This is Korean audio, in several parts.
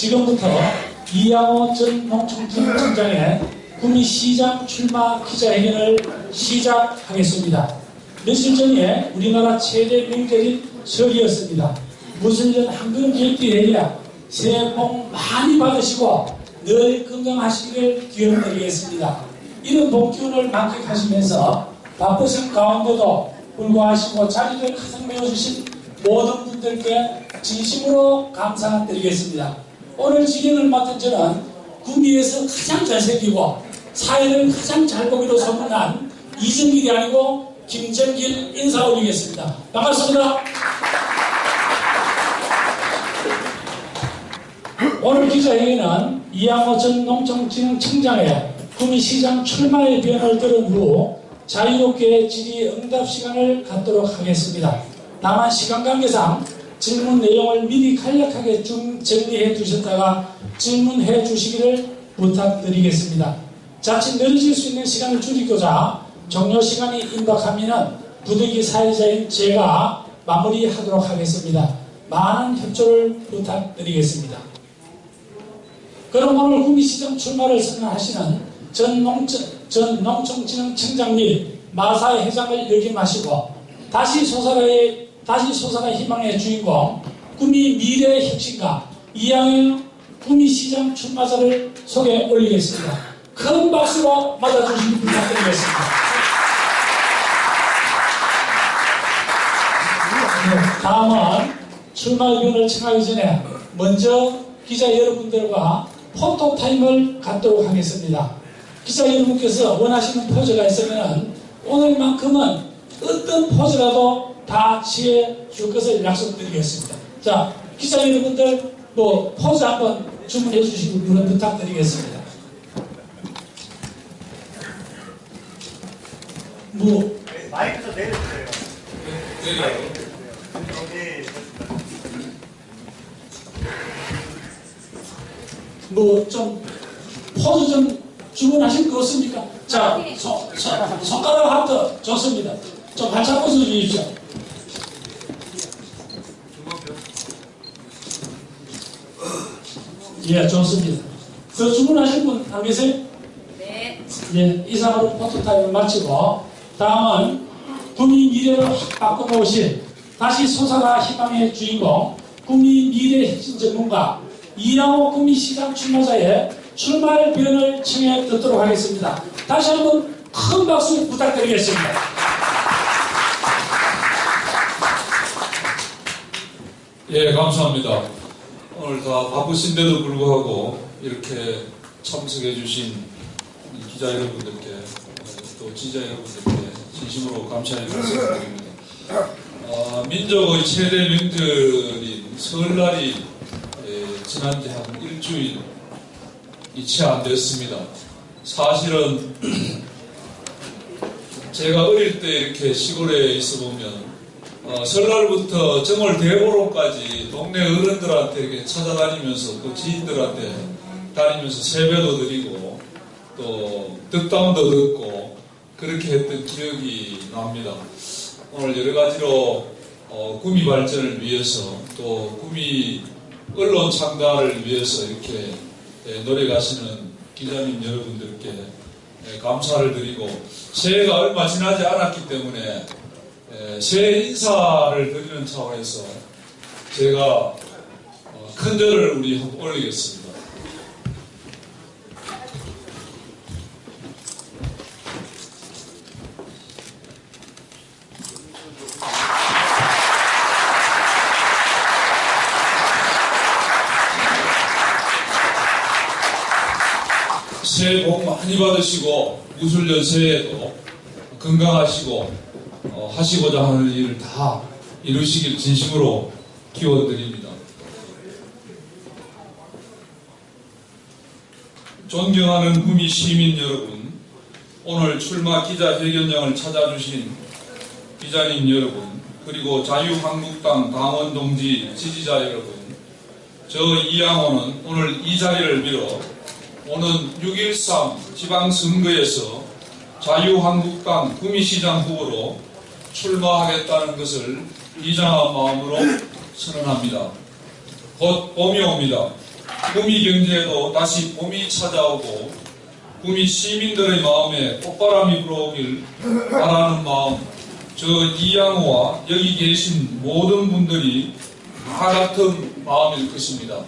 지금부터 이양호 전 농촌진흥청장의 구미시장 출마 기자회견을 시작하겠습니다. 며칠 전에 우리나라 최대 명절인 설이었습니다. 무술년 한금 객기회야 새해 복 많이 받으시고 늘 건강하시기를 기원드리겠습니다. 이런 복기운을 만끽하시면서 바쁘신 가운데도 불구하시고 자리를 가장 메워주신 모든 분들께 진심으로 감사드리겠습니다. 오늘 직연을 맡은 저는 구미에서 가장 잘생기고 사회를 가장 잘 보기로 소문난 이정길이 아니고 김정길 인사 올리겠습니다. 반갑습니다. 오늘 기자회견은 이양호 전 농촌진흥청장의 구미시장 출마의 변을 들은 후 자유롭게 질의응답 시간을 갖도록 하겠습니다. 다만 시간 관계상 질문 내용을 미리 간략하게 좀 정리해 두셨다가 질문해 주시기를 부탁드리겠습니다. 자칫 늘어질 수 있는 시간을 줄이고자 종료 시간이 임박하면 부득이 사회자인 제가 마무리하도록 하겠습니다. 많은 협조를 부탁드리겠습니다. 그럼 오늘 구미시장 출마를 선언하시는 전 농촌진흥청장 및 마사회 회장을 역임하시고 다시 솟아라 희망의 주인공 구미 미래의 혁신가 이양호 구미시장 출마자를 소개 올리겠습니다. 큰 박수로 맞아주시기 부탁드리겠습니다. 다음은 출마 의견을 청하기 전에 먼저 기자 여러분들과 포토타임을 갖도록 하겠습니다. 기자 여러분께서 원하시는 포즈가 있으면 오늘만큼은 어떤 포즈라도 다 취해 줄 것을 약속드리겠습니다. 자, 기자 여러분들 포즈 한번 주문해 주시기 부탁드리겠습니다. 마이크 좀 내려주세요. 좀 포즈 좀 주문하실 거 없습니까? 자, 손가락 하트 좋습니다. 좀 한참 웃어 주십시오. 예, 좋습니다. 더 주문하실 분 안 계세요? 네. 예, 이상으로 포토타임을 마치고 다음은 구미 미래를 확 바꿔놓으신 다시 솟아라 희망의 주인공 구미 미래 혁신 전문가 이양호 구미시장 출마자의 출마의 변을 청해 듣도록 하겠습니다. 다시 한번 큰 박수 부탁드리겠습니다. 예, 감사합니다. 오늘 다 바쁘신데도 불구하고 이렇게 참석해 주신 기자 여러분들께 또 지자 여러분들께 진심으로 감사의 말씀을 드립니다. 민족의 최대 명절인 설날이 지난 지 한 일주일이 채 안 됐습니다. 사실은 제가 어릴 때 이렇게 시골에 있어 보면 설날부터 정월 대보로까지 동네 어른들한테 이렇게 찾아다니면서 또 지인들한테 다니면서 세배도 드리고 또 덕담도 듣고 그렇게 했던 기억이 납니다. 오늘 여러 가지로 구미 발전을 위해서 또 구미 언론 창달을 위해서 이렇게 노력하시는 기자님 여러분들께 감사를 드리고 새해가 얼마 지나지 않았기 때문에 새해 인사를 드리는 차원에서 제가 큰절을 우리 한번 올리겠습니다. 새해 복 많이 받으시고 무술년 새해에도 건강하시고 하시고자 하는 일을 다 이루시길 진심으로 기원드립니다. 존경하는 구미 시민 여러분, 오늘 출마 기자회견장을 찾아주신 기자님 여러분, 그리고 자유한국당 당원 동지 지지자 여러분, 저 이양호는 오늘 이 자리를 빌어 오는 6.13 지방선거에서 자유한국당 구미시장 후보로 출마하겠다는 것을 비장한 마음으로 선언합니다. 곧 봄이 옵니다. 구미 경제에도 다시 봄이 찾아오고 구미 시민들의 마음에 꽃바람이 불어오길 바라는 마음, 저 이양호와 여기 계신 모든 분들이 다 같은 마음일 것입니다.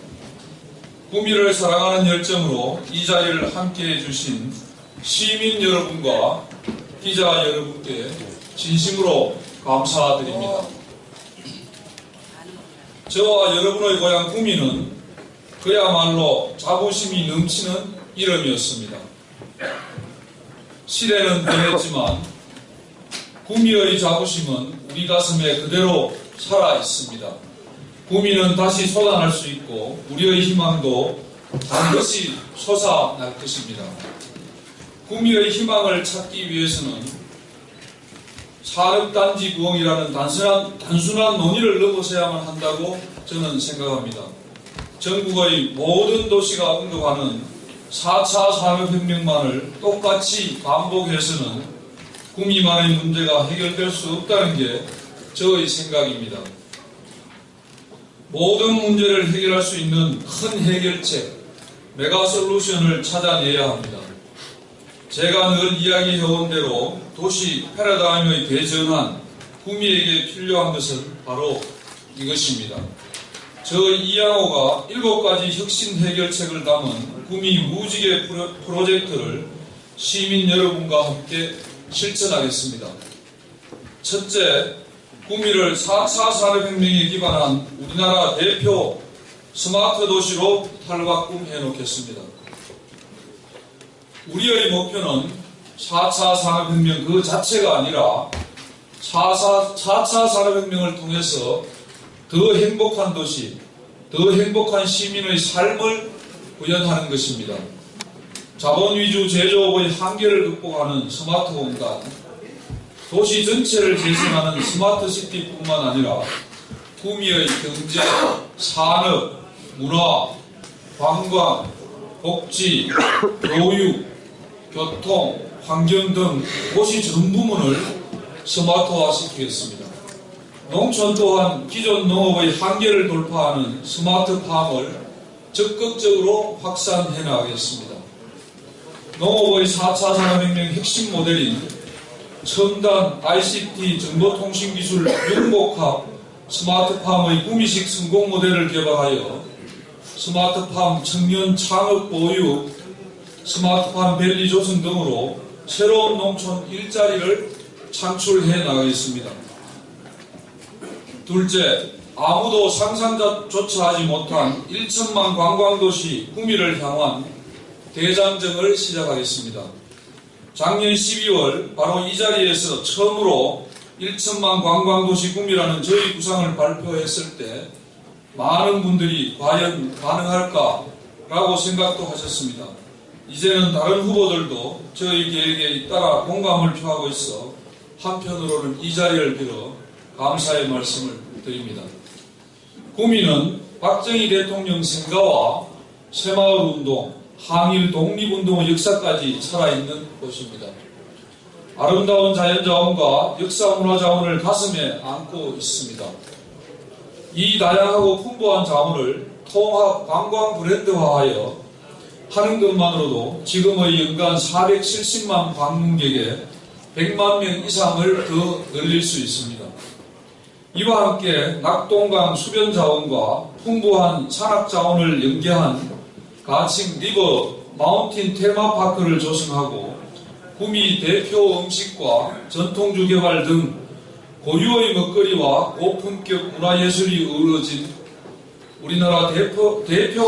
구미를 사랑하는 열정으로 이 자리를 함께해 주신 시민 여러분과 기자 여러분께 진심으로 감사드립니다. 저와 여러분의 고향 구미는 그야말로 자부심이 넘치는 이름이었습니다. 시대는 변했지만 구미의 자부심은 우리 가슴에 그대로 살아 있습니다. 구미는 다시 솟아날 수 있고 우리의 희망도 반드시 솟아날 것입니다. 구미의 희망을 찾기 위해서는 산업단지 구흥이라는 단순한 논의를 넘어서야만 한다고 저는 생각합니다. 전국의 모든 도시가 언급하는 4차 산업혁명만을 똑같이 반복해서는 구미만의 문제가 해결될 수 없다는 게 저의 생각입니다. 모든 문제를 해결할 수 있는 큰 해결책, 메가솔루션을 찾아내야 합니다. 제가 늘 이야기해온 대로 도시 패러다임의 대전환, 구미에게 필요한 것은 바로 이것입니다. 저 이양호가 7가지 혁신 해결책을 담은 구미 무지개 프로젝트를 시민 여러분과 함께 실천하겠습니다. 첫째, 구미를 4차 산업혁명에 기반한 우리나라 대표 스마트 도시로 탈바꿈해 놓겠습니다. 우리의 목표는 4차 산업혁명 그 자체가 아니라 4차 산업혁명을 통해서 더 행복한 도시, 더 행복한 시민의 삶을 구현하는 것입니다. 자본 위주 제조업의 한계를 극복하는 스마트 공간, 도시 전체를 재생하는 스마트 시티뿐만 아니라 구미의 경제, 산업, 문화, 관광, 복지, 교육, 교통, 환경 등 도시 전 부문을 스마트화시키겠습니다. 농촌 또한 기존 농업의 한계를 돌파하는 스마트팜을 적극적으로 확산해 나가겠습니다. 농업의 4차 산업혁명 핵심 모델인 첨단 ICT 정보통신기술 융복합 스마트팜의 구미식 성공 모델을 개발하여 스마트팜 청년 창업 보유, 스마트팜 밸리 조성 등으로 새로운 농촌 일자리를 창출해 나가겠습니다. 둘째, 아무도 상상조차 하지 못한 1천만 관광도시 구미를 향한 대장정을 시작하겠습니다. 작년 12월 바로 이 자리에서 처음으로 1천만 관광도시 구미라는 저희 구상을 발표했을 때 많은 분들이 과연 가능할까라고 생각도 하셨습니다. 이제는 다른 후보들도 저희 계획에 따라 공감을 표하고 있어 한편으로는 이 자리를 빌어 감사의 말씀을 드립니다. 구미는 박정희 대통령 생가와 새마을운동, 항일 독립운동의 역사까지 살아있는 곳입니다. 아름다운 자연자원과 역사문화자원을 가슴에 안고 있습니다. 이 다양하고 풍부한 자원을 통합 관광 브랜드화하여 하는 것만으로도 지금의 연간 470만 방문객에 100만 명 이상을 더 늘릴 수 있습니다. 이와 함께 낙동강 수변 자원과 풍부한 산악 자원을 연계한 가칭 리버 마운틴 테마파크를 조성하고 구미 대표 음식과 전통주 개발 등 고유의 먹거리와 고품격 문화예술이 어우러진 우리나라 대표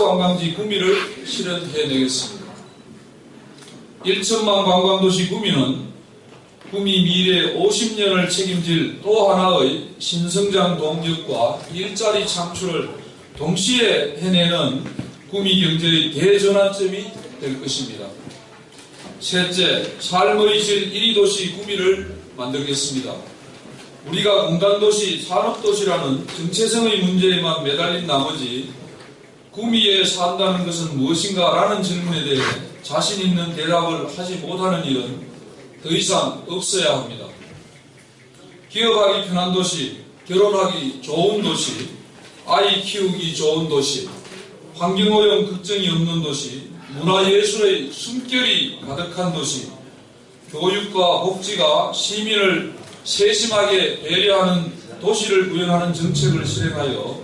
관광지 구미를 실현해내겠습니다. 1천만 관광도시 구미는 구미 미래 50년을 책임질 또 하나의 신성장 동력과 일자리 창출을 동시에 해내는 구미 경제의 대전환점이 될 것입니다. 셋째, 삶의 질 1위 도시 구미를 만들겠습니다. 우리가 공단도시, 산업도시라는 정체성의 문제에만 매달린 나머지 구미에 산다는 것은 무엇인가 라는 질문에 대해 자신 있는 대답을 하지 못하는 일은 더 이상 없어야 합니다. 기업하기 편한 도시, 결혼하기 좋은 도시, 아이 키우기 좋은 도시, 환경오염 걱정이 없는 도시, 문화예술의 숨결이 가득한 도시, 교육과 복지가 시민을 세심하게 배려하는 도시를 구현하는 정책을 실행하여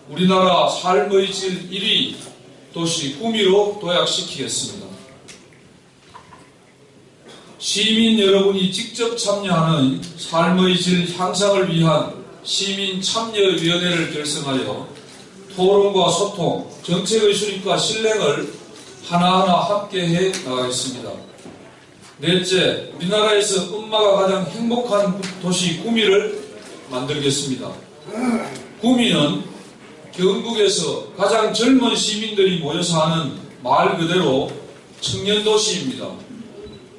우리나라 삶의 질 1위 도시 구미로 도약시키겠습니다. 시민 여러분이 직접 참여하는 삶의 질 향상을 위한 시민참여위원회를 결성하여 토론과 소통, 정책의 수립과 실행을 하나하나 함께해 나가겠습니다. 넷째, 우리나라에서 엄마가 가장 행복한 도시 구미를 만들겠습니다. 구미는 경북에서 가장 젊은 시민들이 모여서 하는 말 그대로 청년도시입니다.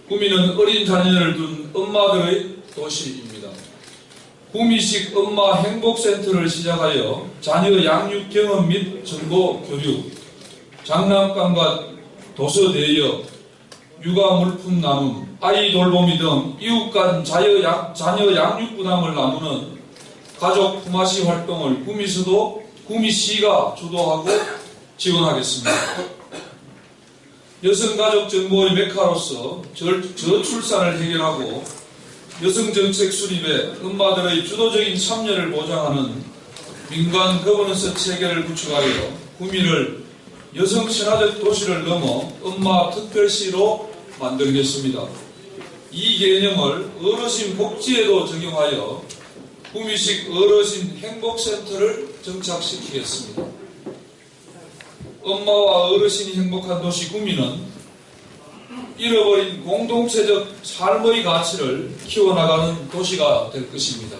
구미는 어린 자녀를 둔 엄마들의 도시입니다. 구미식 엄마 행복센터를 시작하여 자녀 양육 경험 및 정보 교육, 장난감과 도서 대여, 육아 물품 나눔, 아이 돌보미 등 이웃 간 자녀 양육 부담을 나누는 가족 품앗이 활동을 구미시가 주도하고 지원하겠습니다. 여성가족 정보의 메카로서 저출산을 해결하고 여성정책 수립에 엄마들의 주도적인 참여를 보장하는 민간 거버넌스 체계를 구축하여 구미를 여성 친화적 도시를 넘어 엄마 특별시로 만들겠습니다. 이 개념을 어르신 복지에도 적용하여 구미식 어르신 행복센터를 정착시키겠습니다. 엄마와 어르신이 행복한 도시 구미는 잃어버린 공동체적 삶의 가치를 키워나가는 도시가 될 것입니다.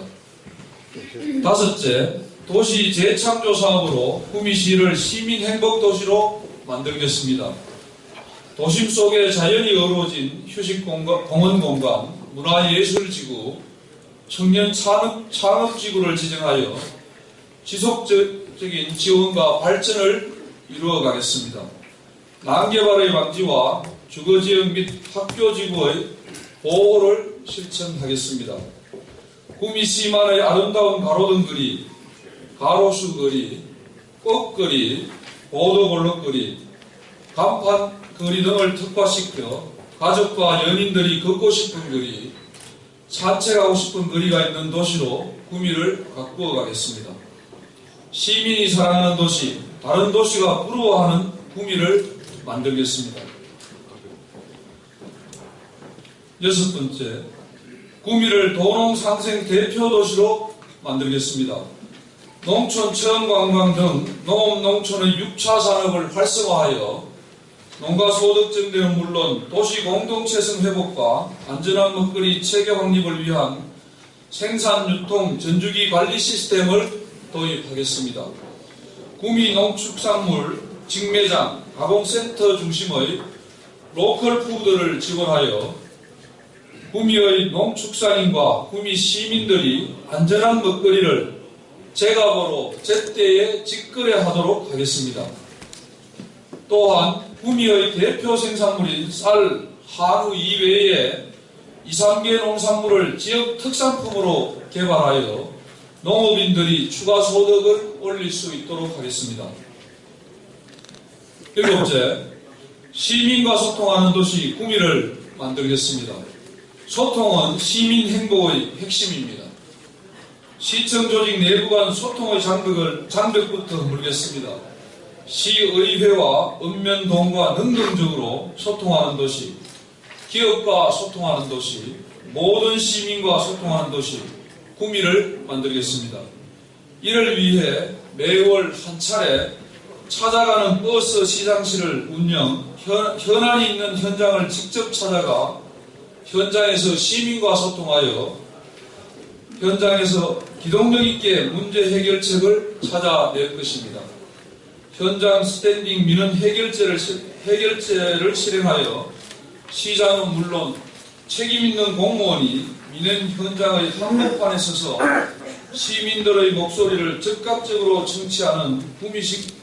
다섯째, 도시 재창조 사업으로 구미시를 시민행복도시로 만들겠습니다. 도심 속에 자연이 어우러진 휴식공원 공간, 문화예술지구, 청년 창업지구를 지정하여 지속적인 지원과 발전을 이루어가겠습니다. 난개발의 방지와 주거지역 및 학교지구의 보호를 실천하겠습니다. 구미시만의 아름다운 가로등 거리, 가로수 거리, 꽃거리, 보도블록거리, 간판 거리 등을 특화시켜 가족과 연인들이 걷고 싶은 거리, 산책하고 싶은 거리가 있는 도시로 구미를 가꾸어 가겠습니다. 시민이 사랑하는 도시, 다른 도시가 부러워하는 구미를 만들겠습니다. 여섯 번째, 구미를 도농상생 대표 도시로 만들겠습니다. 농촌 체험관광 등 농업농촌의 6차 산업을 활성화하여 농가 소득 증대는 물론 도시 공동체성 회복과 안전한 먹거리 체계 확립을 위한 생산 유통 전주기 관리 시스템을 도입하겠습니다. 구미 농축산물 직매장 가공센터 중심의 로컬 푸드를 지원하여 구미의 농축산인과 구미 시민들이 안전한 먹거리를 제값으로 제때에 직거래하도록 하겠습니다. 또한 구미의 대표 생산물인 쌀, 한우 이외에 2, 3개 농산물을 지역 특산품으로 개발하여 농업인들이 추가 소득을 올릴 수 있도록 하겠습니다. 일곱째, 시민과 소통하는 도시 구미를 만들겠습니다. 소통은 시민 행복의 핵심입니다. 시청 조직 내부 간 소통의 장벽부터 물겠습니다. 시의회와 읍면동과 능동적으로 소통하는 도시, 기업과 소통하는 도시, 모든 시민과 소통하는 도시, 구미를 만들겠습니다. 이를 위해 매월 한 차례 찾아가는 버스 시상식을 운영, 현안이 있는 현장을 직접 찾아가 현장에서 시민과 소통하여 현장에서 기동력 있게 문제 해결책을 찾아낼 것입니다. 현장 스탠딩 민원 해결제를 실행하여 시장은 물론 책임 있는 공무원이 민원 현장의 한복판에 서서 시민들의 목소리를 즉각적으로 청취하는 구미식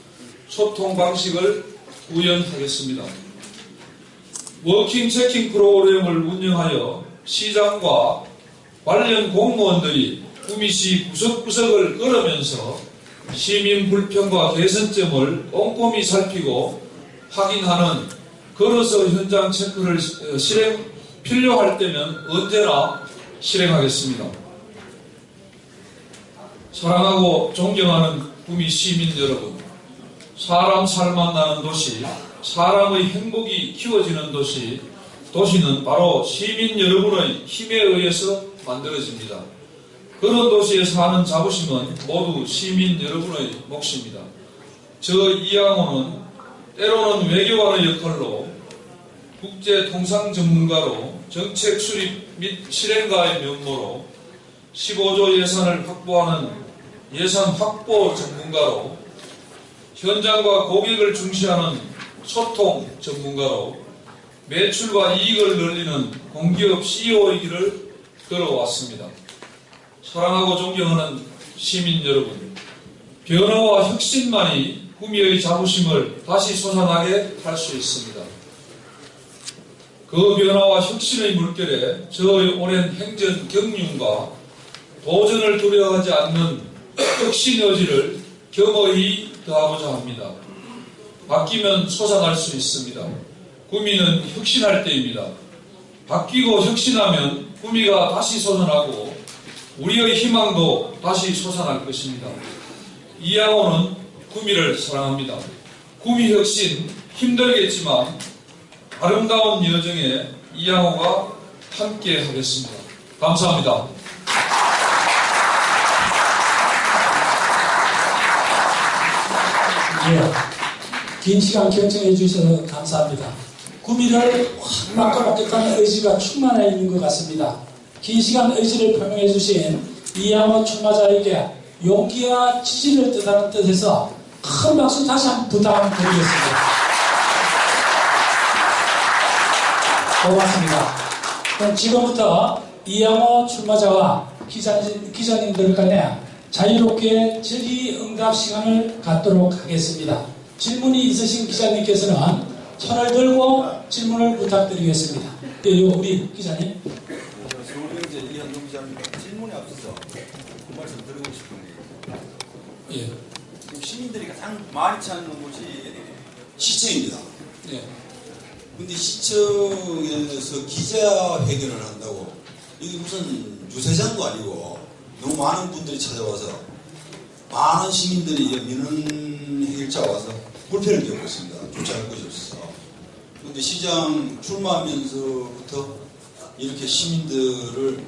소통 방식을 구현하겠습니다. 워킹 체킹 프로그램을 운영하여 시장과 관련 공무원들이 구미시 구석구석을 걸으면서 시민 불평과 개선점을 꼼꼼히 살피고 확인하는 걸어서 현장 체크를 필요할 때면 언제나 실행하겠습니다. 사랑하고 존경하는 구미 시민 여러분, 사람 살만 나는 도시, 사람의 행복이 키워지는 도시, 도시는 바로 시민 여러분의 힘에 의해서 만들어집니다. 그런 도시에 사는 자부심은 모두 시민 여러분의 몫입니다. 저 이양호는 때로는 외교관의 역할로 국제 통상 전문가로 정책 수립 및 실행가의 면모로 15조 예산을 확보하는 예산 확보 전문가로 현장과 고객을 중시하는 소통 전문가로 매출과 이익을 늘리는 공기업 CEO의 길을 걸어왔습니다. 사랑하고 존경하는 시민 여러분, 변화와 혁신만이 구미의 자부심을 다시 솟아나게 할 수 있습니다. 그 변화와 혁신의 물결에 저의 오랜 행전 경륜과 도전을 두려워하지 않는 혁신 의지를 겸허히 더하고자 합니다. 바뀌면 솟아날 수 있습니다. 구미는 혁신할 때입니다. 바뀌고 혁신하면 구미가 다시 솟아나고 우리의 희망도 다시 솟아날 것입니다. 이양호는 구미를 사랑합니다. 구미 혁신 힘들겠지만 아름다운 여정에 이양호가 함께 하겠습니다. 감사합니다. 예, 긴 시간 경청해 주셔서 감사합니다. 구미를 확 바꿔놓겠다는 의지가 충만해 있는 것 같습니다. 긴 시간 의지를 표명해 주신 이양호 출마자에게 용기와 지지를 뜻하는 뜻에서 큰 박수 다시 한번 부탁드리겠습니다. 고맙습니다. 그럼 지금부터 이양호 출마자와 기자님들 간에 자유롭게 질의응답 시간을 갖도록 하겠습니다. 질문이 있으신 기자님께서는 손을 들고 질문을 부탁드리겠습니다. 예, 우리 기자님. 서울경제 이현동 기자입니다. 질문에 앞서서 그 말씀 드리고 싶은 게 예. 지금 시민들이 가장 많이 찾는 곳이 시청입니다. 예. 근데 시청에서 기자회견을 한다고 이게 무슨 유세장도 아니고 너무 많은 분들이 찾아와서 많은 시민들이 민원 해결자 와서 불편을 겪고 있습니다. 주차할 곳이 없어서. 그런데 시장 출마하면서부터 이렇게 시민들을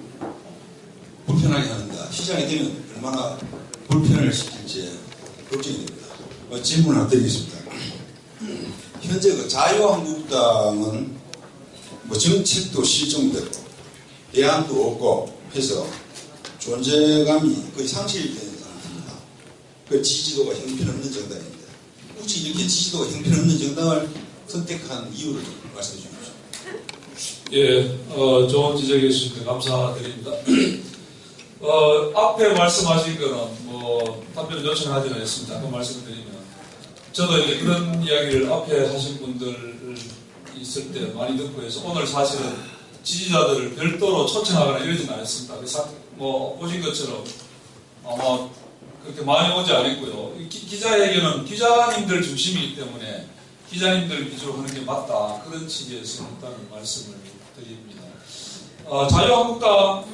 불편하게 하는다. 시장이 되면 얼마나 불편을 시킬지 걱정이 됩니다. 질문 하나 드리겠습니다. 현재 그 자유한국당은 뭐 정책도 실종되고 대안도 없고 해서 존재감이 거의 상실된 상태입니다. 그 지지도가 형편없는 정당입니다. 굳이 이렇게 지지도가 형편없는 정당을 선택한 이유를 좀 말씀해 주십시오. 예, 좋은 지적해 주셔서 감사드립니다. 앞에 말씀하신 거는 뭐 답변을 요청하지는 않습니다. 그 말씀을 드리면 저도 이제 그런 이야기를 앞에 하신 분들 있을 때 많이 듣고 해서 오늘 사실은 지지자들을 별도로 초청하거나 이러지는 않았습니다. 뭐 오신 것처럼 아마 그렇게 많이 오지 않았고요. 기자회견은 기자님들 중심이기 때문에 기자님들 위주로 하는 게 맞다. 그런 취지에서 일단은 말씀을 드립니다. 자유한국당을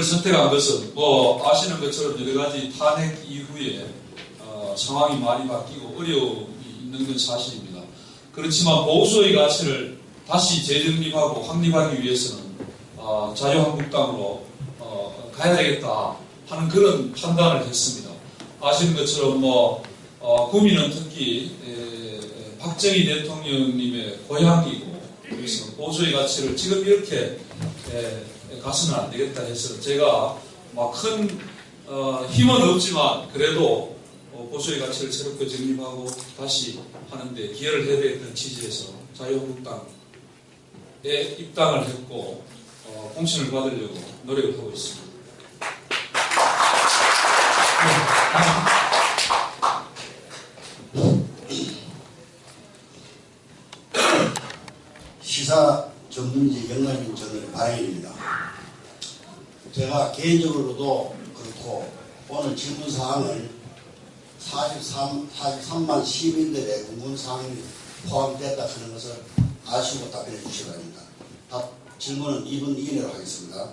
선택한 것은 뭐 아시는 것처럼 여러 가지 탄핵 이후에 상황이 많이 바뀌고 어려움이 있는 건 사실입니다. 그렇지만 보수의 가치를 다시 재정립하고 확립하기 위해서는 자유한국당으로 가야 되겠다 하는 그런 판단을 했습니다. 아시는 것처럼 구미는 특히 박정희 대통령님의 고향이고 그래서 보수의 가치를 지금 이렇게 가서는 안 되겠다 해서 제가 큰 힘은 없지만 그래도 보수의 가치를 새롭게 정립하고 다시 하는데 기여를 해야 되겠다는 취지에서 자유한국당에 입당을 했고 공천을 받으려고 노력을 하고 있습니다. 시사 전문지 영남인 저는 바영입니다. 제가 개인적으로도 그렇고 오늘 질문 사항을 43만 시민들의 궁금 사항이 포함됐다 하는 것을 아시고 답변해 주시기 바랍니다. 질문은 2분 이내로 하겠습니다.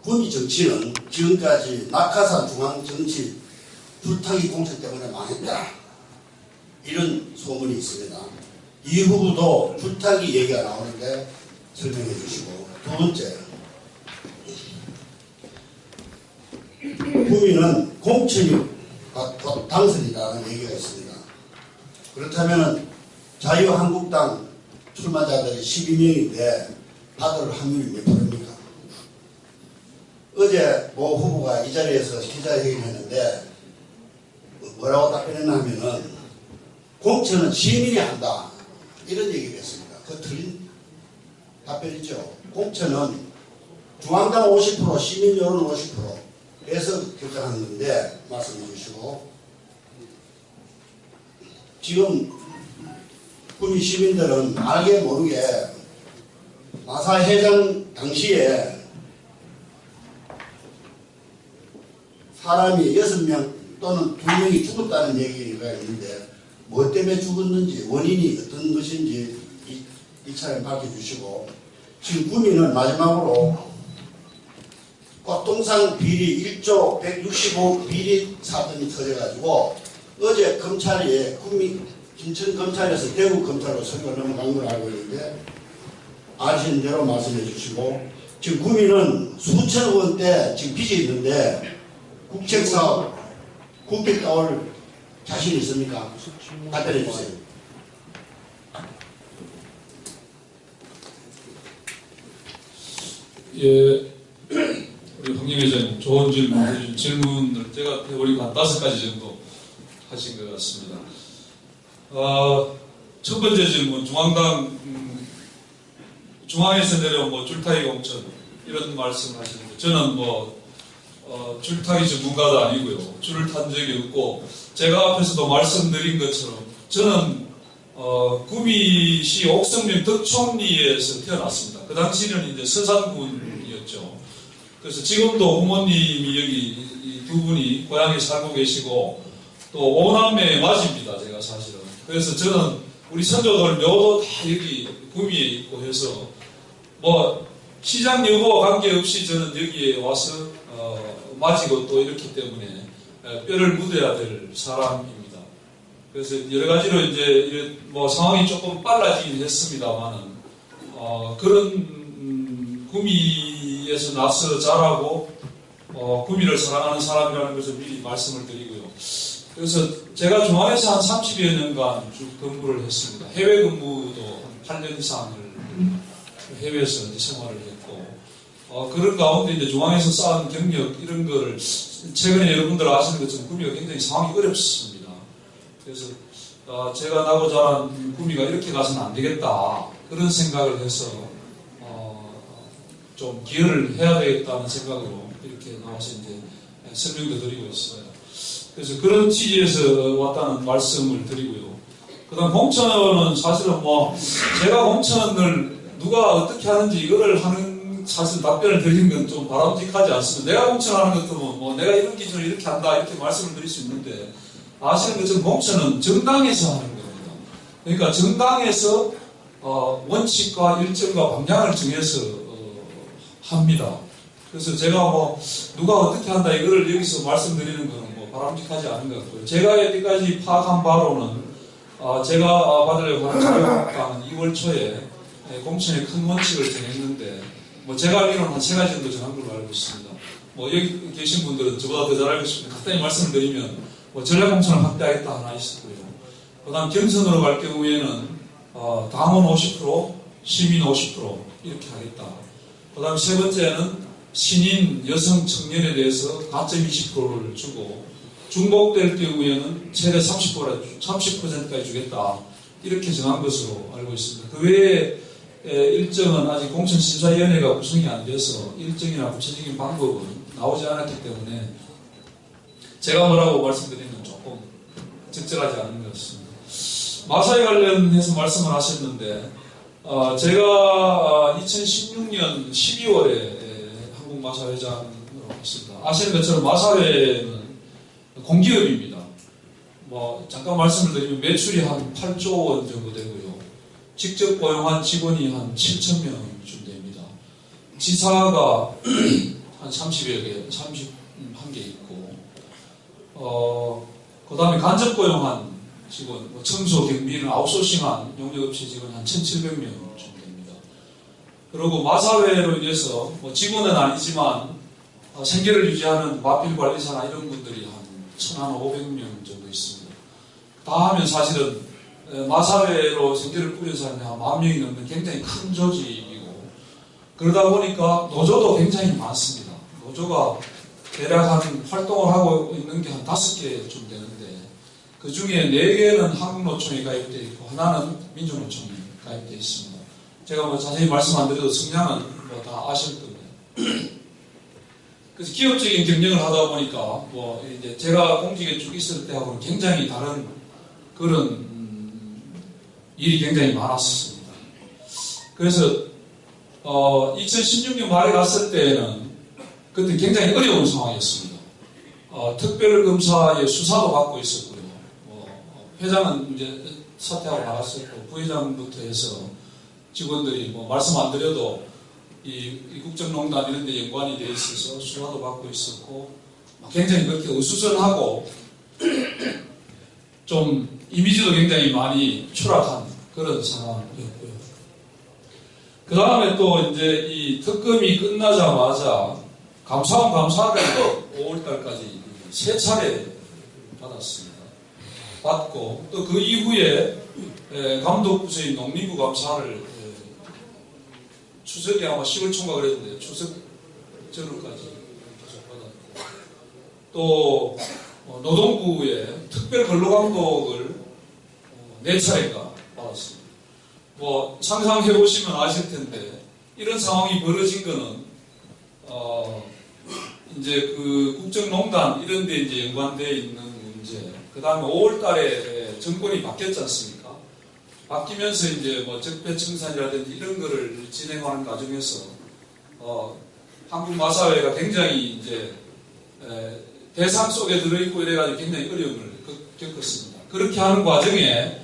구미 정치는 지금까지 낙하산 중앙정치 불타기 공천 때문에 망했다, 이런 소문이 있습니다. 이 후보도 불타기 얘기가 나오는데 설명해 주시고, 두 번째, 구미는 공천이 곧 당선이라는 얘기가 있습니다. 그렇다면 자유한국당 출마자들이 12명인데 받을 확률이 몇 프로입니까? 어제 모 후보가 이 자리에서 기자회견을 했는데 뭐라고 답변했나 하면은 공천은 시민이 한다, 이런 얘기를 했습니다. 그 틀린 답변이죠. 공천은 중앙당 50%, 시민 여론 50%에서 결정하는 건데 말씀해 주시고, 지금 구미 시민들은 알게 모르게 마사 해장 당시에 사람이 6명 또는 2명이 죽었다는 얘기가 있는데 뭐 때문에 죽었는지, 원인이 어떤 것인지 이 차례 밝혀주시고, 지금 구미는 마지막으로 꽃동산 비리 1조 165 비리 사건이 터져가지고 어제 검찰이 김천검찰에서 대구검찰로 선거 넘어간 걸 알고 있는데 아시는 대로 말씀해 주시고, 지금 구미는 수천억 원대 지금 빚이 있는데 국책사업 국비 따올 자신 있습니까? 답변해 주세요. 예, 우리 황영 회장님 좋은 질문 해준 질문을 제가 해보니까 한 5가지 정도 하신 것 같습니다. 첫 번째 질문, 중앙당 중앙에서 내려온 줄타기 공천 이런 말씀하시는데, 저는 줄타기 전문가도 아니고요, 줄을 탄 적이 없고, 제가 앞에서도 말씀드린 것처럼 저는 구미시 옥성면 덕촌리에서 태어났습니다. 그 당시는 이제 서산군이었죠. 그래서 지금도 부모님이 여기 이 두 분이 고향에 살고 계시고, 또 오남매 맞입니다, 제가 사실은. 그래서 저는 우리 선조들 묘도 다 여기 구미에 있고 해서 시장 여부와 관계없이 저는 여기에 와서 맞이고 또 이렇기 때문에 뼈를 묻어야 될 사람입니다. 그래서 여러 가지로 이제 상황이 조금 빨라지긴 했습니다만은 그런 구미에서 나서 자라고 구미를 사랑하는 사람이라는 것을 미리 말씀을 드리고요. 그래서 제가 중앙에서 한 30여 년간 쭉 근무를 했습니다. 해외 근무도 한 8년 이상을 해외에서 이제 생활을 했고, 그런 가운데 이제 중앙에서 쌓은 경력 이런 거를 최근에 여러분들 아시는 것처럼 구미가 굉장히 상황이 어렵습니다. 그래서 제가 나고 자란 구미가 이렇게 가서는 안 되겠다, 그런 생각을 해서 좀 기여를 해야 되겠다는 생각으로 이렇게 나와서 이제 설명도 드리고 있어요. 그래서 그런 취지에서 왔다는 말씀을 드리고요. 그 다음 공천은 사실은 제가 공천을 누가 어떻게 하는지 이거를 하는 사실 답변을 드리는 건 좀 바람직하지 않습니다. 내가 공천하는 것도 내가 이런 기준으로 이렇게 한다 이렇게 말씀을 드릴 수 있는데, 아시는 것처럼 공천은 정당에서 하는 겁니다. 그러니까 정당에서 원칙과 일정과 방향을 정해서 합니다. 그래서 제가 누가 어떻게 한다 이거를 여기서 말씀드리는 것은 바람직하지 않은 것 같고요. 제가 여기까지 파악한 바로는 제가 받으려고 하는 자유한국당은 2월 초에 공천의 큰 원칙을 정했는데, 제가 알기로는 한 3가지 정도 정한 걸로 알고 있습니다. 여기 계신 분들은 저보다 더 잘 알고 있습니다. 간단히 말씀드리면 전략공천을 확대하겠다 하나 있었고요. 그 다음 경선으로 갈 경우에는 당원 50%, 시민 50% 이렇게 하겠다. 그 다음 세 번째는 신인 여성 청년에 대해서 가점 20%를 주고, 중복될 경우에는 최대 30%까지 주겠다, 이렇게 정한 것으로 알고 있습니다. 그 외에 일정은 아직 공천심사위원회가 구성이 안 돼서 일정이나 구체적인 방법은 나오지 않았기 때문에 제가 뭐라고 말씀드리는 건 조금 적절하지 않은 것 같습니다. 마사에 관련해서 말씀을 하셨는데, 제가 2016년 12월에 한국마사회장으로 있습니다. 아시는 것처럼 마사회는 공기업입니다. 뭐 잠깐 말씀을 드리면 매출이 한 8조 원 정도 되고요. 직접 고용한 직원이 한 7,000명쯤 됩니다. 지사가 한 30여 개, 31개 있고, 그 다음에 간접 고용한 직원, 뭐 청소, 경비는 아웃소싱한 용역업체 직원이 한 1,700명쯤 됩니다. 그리고 마사회로 인해서 뭐 직원은 아니지만 생계를 유지하는 마필 관리사나 이런 분들이 한 1,500명 정도 있습니다. 다 하면 사실은 마사회로 생계를 꾸린 사람이 한 10,000명이 넘는 굉장히 큰 조직이고, 그러다 보니까 노조도 굉장히 많습니다. 노조가 대략 한 활동을 하고 있는 게 한 5개쯤 되는데, 그 중에 4개는 한국노총에 가입되어 있고, 하나는 민주노총에 가입되어 있습니다. 제가 뭐 자세히 말씀 안 드려도 성향은 뭐 다 아실 겁니다. 그래서 기업적인 경영을 하다 보니까, 뭐 이제 제가 공직에 쭉 있을 때하고는 굉장히 다른 그런 일이 굉장히 많았습니다. 그래서 2016년 말에 갔을 때는 그때 굉장히 어려운 상황이었습니다. 특별검사의 수사도 받고 있었고요. 회장은 이제 사퇴하고 나갔었고, 부회장부터 해서 직원들이 뭐 말씀 안 드려도 이 국정농단 이런 데 연관이 돼 있어서 수사도 받고 있었고, 굉장히 그렇게 어수선하고 좀 이미지도 굉장히 많이 추락한 그런 상황이었고요. 그 다음에 또 이제 이 특검이 끝나자마자 감사원 감사를 5월달까지 3차례 받았습니다. 받고 또 그 이후에 감독부서인 농림부 감사를 추석에 아마 10월 초인가 그랬는데 추석 전후까지 계속 받았고, 또 노동부의 특별 근로감독을 4차례가 받았습니다. 뭐 상상해 보시면 아실 텐데, 이런 상황이 벌어진 거는 이제 그 국정농단 이런 데 이제 연관되어 있는 문제, 그 다음에 5월 달에 정권이 바뀌었지 않습니까? 바뀌면서 이제 뭐 적폐청산이라든지 이런 거를 진행하는 과정에서 한국 마사회가 굉장히 이제 대상 속에 들어있고 이래가지고 굉장히 어려움을 겪었습니다. 그렇게 하는 과정에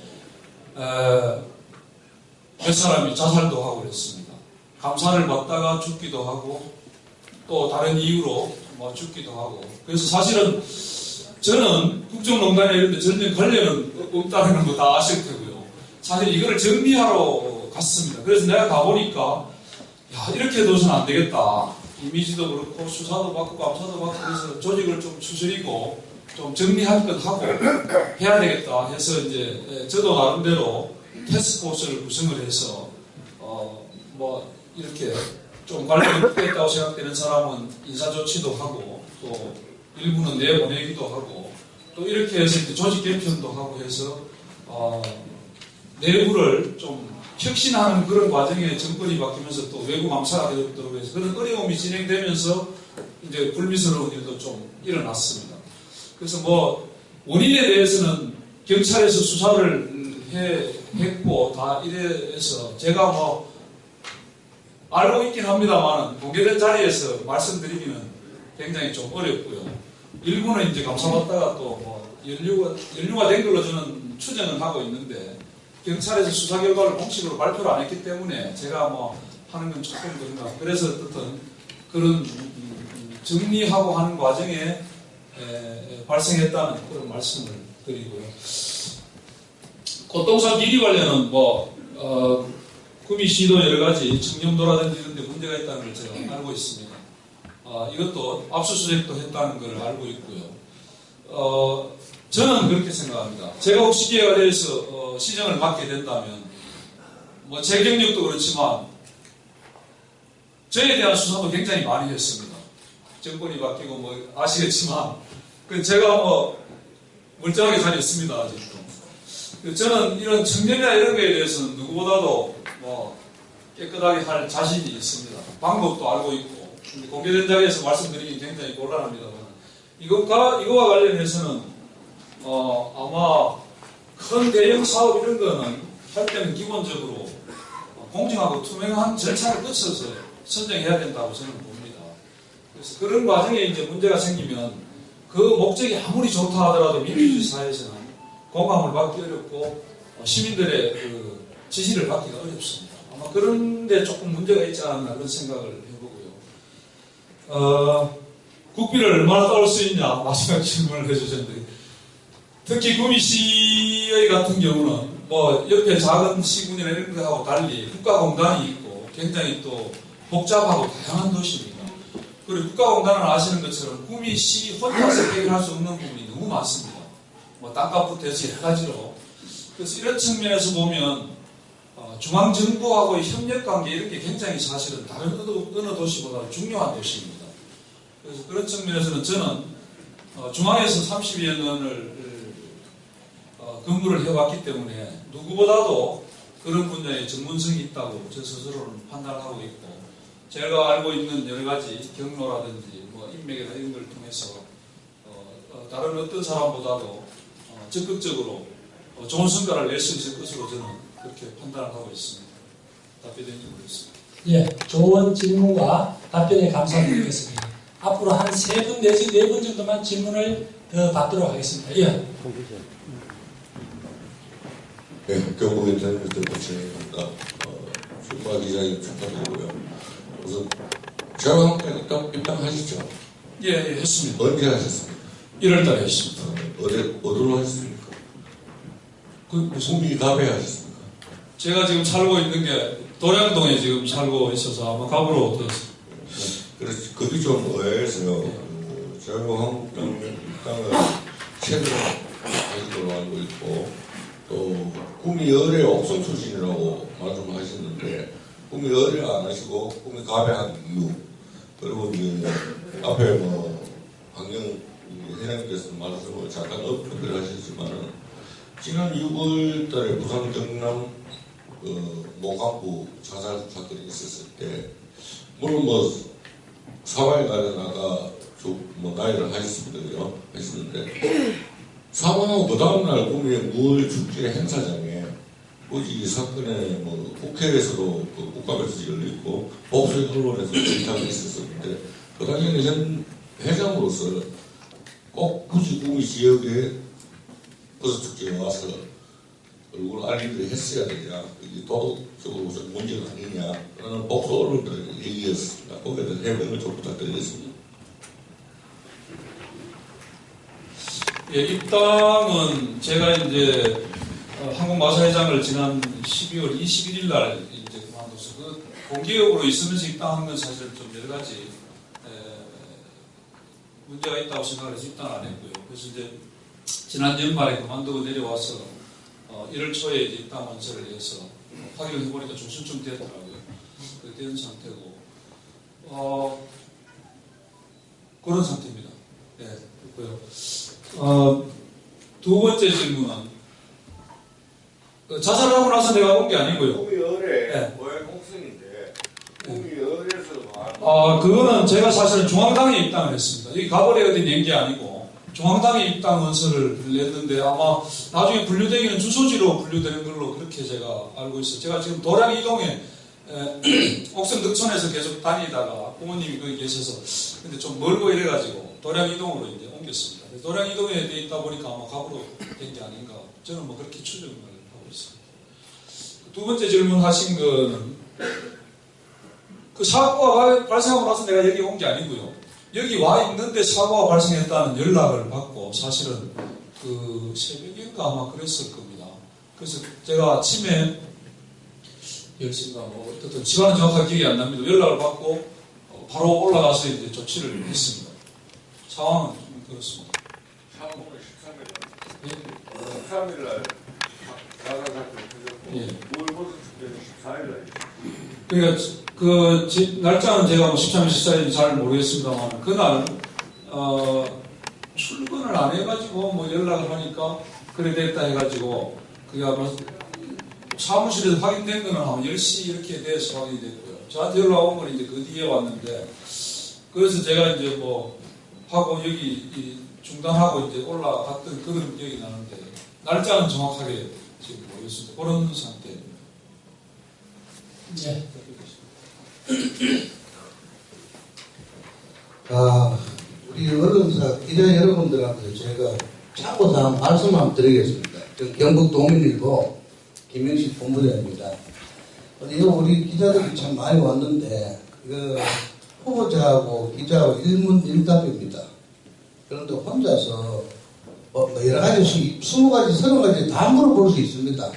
몇 사람이 자살도 하고 그랬습니다. 감사를 받다가 죽기도 하고, 또 다른 이유로 뭐 죽기도 하고. 그래서 사실은 저는 국정농단에 이런 데 전혀 관련은 없다는 거 다 아실 테고요. 사실 이거를 정리하러 갔습니다. 그래서 내가 가보니까, 야, 이렇게 둬서는 안 되겠다. 이미지도 그렇고 수사도 받고 감사도 받고, 그래서 조직을 좀 추스리고 좀 정리할 것 하고 해야 되겠다 해서 이제 저도 나름대로 태스크포스를 구성을 해서 뭐 이렇게 좀 관련이 있겠다고 생각되는 사람은 인사조치도 하고, 또 일부는 내보내기도 하고, 또 이렇게 해서 이제 조직 개편도 하고 해서 내부를 좀 혁신하는 그런 과정에 정권이 바뀌면서 또 외부 감사가 되도록 해서 그런 어려움이 진행되면서 이제 불미스러운 일도 좀 일어났습니다. 그래서 뭐 원인에 대해서는 경찰에서 수사를 했고 다 이래서 제가 뭐 알고 있긴 합니다만 공개된 자리에서 말씀드리기는 굉장히 좀 어렵고요. 일부는 이제 감사받다가 또 뭐 연루가 된 걸로 저는 추정을 하고 있는데, 경찰에서 수사 결과를 공식으로 발표를 안 했기 때문에 제가 뭐 하는 건 조금 그런가. 그래서 어떻든 그런 정리하고 하는 과정에 발생했다는 그런 말씀을 드리고요. 고똥사 비리 관련은 구미시도 여러 가지 청렴도라든지 이런 데 문제가 있다는 걸 제가 알고 있습니다. 이것도 압수수색도 했다는 걸 알고 있고요. 저는 그렇게 생각합니다. 제가 혹시 기회가 돼서 시정을 맡게 된다면, 뭐 제 경력도 그렇지만 저에 대한 수사도 굉장히 많이 했습니다. 정권이 바뀌고 뭐 아시겠지만 제가 뭐 멀쩡하게 잘 있습니다, 아직도. 저는 이런 청렴이나 이런 거에 대해서는 누구보다도 뭐 깨끗하게 할 자신이 있습니다. 방법도 알고 있고, 공개된 자리에서 말씀드리기 굉장히 곤란합니다만, 이거와 관련해서는 아마 큰 대형 사업 이런 거는 할 때는 기본적으로 공정하고 투명한 절차를 거쳐서 선정해야 된다고 저는 봅니다. 그래서 그런 과정에 이제 문제가 생기면 그 목적이 아무리 좋다 하더라도 민주주의 사회에서는 공감을 받기 어렵고 시민들의 그 지지를 받기가 어렵습니다. 아마 그런데 조금 문제가 있지 않았나 그런 생각을 해보고요. 국비를 얼마나 따올 수 있냐 마지막 질문을 해주셨는데 특히 구미시의 같은 경우는 뭐 옆에 작은 시군이나 이런 거하고 달리 국가공단이 있고 굉장히 또 복잡하고 다양한 도시입니다. 그리고 국가공단은 아시는 것처럼 구미시 혼자서 해결할 수 없는 부분이 너무 많습니다. 뭐 땅값부터 해서 여러 가지로. 그래서 이런 측면에서 보면 중앙정부하고의 협력관계 이런 게 굉장히 사실은 다른 어느 도시보다 중요한 도시입니다. 그래서 그런 측면에서는 저는 중앙에서 30여 년을 근무를 해왔기 때문에 누구보다도 그런 분야에 전문성이 있다고 저 스스로는 판단을 하고 있고 제가 알고 있는 여러 가지 경로라든지 뭐 인맥이나 이런 걸 통해서 다른 어떤 사람보다도 적극적으로 좋은 성과를 낼 수 있을 것으로 저는 그렇게 판단을 하고 있습니다. 답변인지 모르겠습니다. 예, 좋은 질문과 답변에 감사드리겠습니다. 앞으로 한 3분 내지 4분 정도만 질문을 더 받도록 하겠습니다. 예. 네, 경북 인터넷을 보시니까 출마 기자님 축하드리고요. 우선 자유한국당 입당하시죠? 예, 했습니다. 언제 하셨습니까? 1월달에 했습니다. 어디로 하셨습니까? 구미 갑에 하셨습니까? 제가 지금 살고 있는 게 도량동에 지금 살고 있어서 아마 갑으로 되었습니다. 그래서 그게 좀 의아해서요. 자유한국당 입당을 최근에 하신 걸로 알고 있고 또 구미 열의 옥성 출신이라고 말씀하셨는데 구미 열을 안 하시고 구미 갑에 한 이유 그리고 이제 앞에 뭐 황경 회장님께서 말씀을 잠깐 언급을 하셨지만은 지난 6월 달에 부산 경남 모간부 자살 사건이 있었을 때 물론 뭐 사화에 가려다가 뭐 나이를 하셨습니다요 하시는데 사망하고 그 다음날 구미의 무월 축제 행사장에 이 사건에 뭐 국회에서도 그 국감에서 열리고 복수의 언론에서 질타가 있었었는데 그 당시에는 현 회장으로서 꼭 굳이 구미 지역에 버스축제에 와서 얼굴 알리를 했어야 되냐 이게 도덕적으로 무슨 문제가 아니냐 라는 복수 언론들의 얘기였습니다. 거기에 대해서 해명을 좀 부탁드리겠습니다. 예, 입당은 제가 이제 한국마사회장을 지난 12월 21일 날 이제 그만둬서 그 공기업으로 있으면서 입당한 건 사실 좀 여러 가지 문제가 있다고 생각해서 입당 안 했고요. 그래서 이제 지난 연말에 그만두고 내려와서 1월 초에 이제 입당 원서를 내서 확인을 해보니까 중순쯤 되었더라고요. 그렇게 된 상태고 그런 상태입니다. 네, 그렇고요. 두 번째 질문은 자살을 하고 나서 내가 온 게 아니고요. 구미열에 네. 고향 홍성인데 구미열에서 그거는 제가 사실은 중앙당에 입당을 했습니다. 여기 가벌에 어디 낸 게 아니고 중앙당에 입당 원서를 냈는데 아마 나중에 분류되기는 주소지로 분류되는 걸로 그렇게 제가 알고 있어요. 제가 지금 도량 이동에 옥성 덕천에서 계속 다니다가 부모님이 거기 계셔서 근데 좀 멀고 이래가지고 도량 이동으로 이제 옮겼습니다. 도량 이동에 돼 있다 보니까 아마 갑으로 된 게 아닌가 저는 뭐 그렇게 추정을 하고 있습니다. 두 번째 질문하신 거는 그 사고가 발생하고 나서 내가 여기 온 게 아니고요. 여기 와 있는데 사고가 발생했다는 연락을 받고 사실은 그 새벽인가 아마 그랬을 겁니다. 그래서 제가 아침에 10시인가 뭐 어쨌든 시간은 정확하게 기억이 안 납니다. 연락을 받고 바로 올라가서 이제 조치를 했습니다. 상황은 좀 그렇습니다. 13일 날 자살 사건이 터졌고 예. 무월 축제는 14일 날 그러니까 그 날짜는 제가 뭐 13일 14일인지 잘 모르겠습니다만 그날 출근을 안 해가지고 뭐 연락을 하니까 그래 됐다 해가지고 그게 아마 사무실에서 확인된 거는 한 10시 이렇게 돼서 확인이 됐고요. 저한테 연락 온 건 이제 그 뒤에 왔는데 그래서 제가 이제 뭐 하고 여기 중단하고 이제 올라갔던 그런 기억이 나는데 날짜는 정확하게 지금 모르겠습니다. 그런 상태입니다. 예. 우리 언론사 기자 여러분들한테 제가 참고사항 말씀 한번 드리겠습니다. 경북 동인일보 김영식 본부장입니다. 이거 우리 기자들이 참 많이 왔는데 후보자하고 기자하고 일문일답입니다. 그런데 혼자서 여러 가지 20가지, 30가지 다 물어볼 수 있습니다.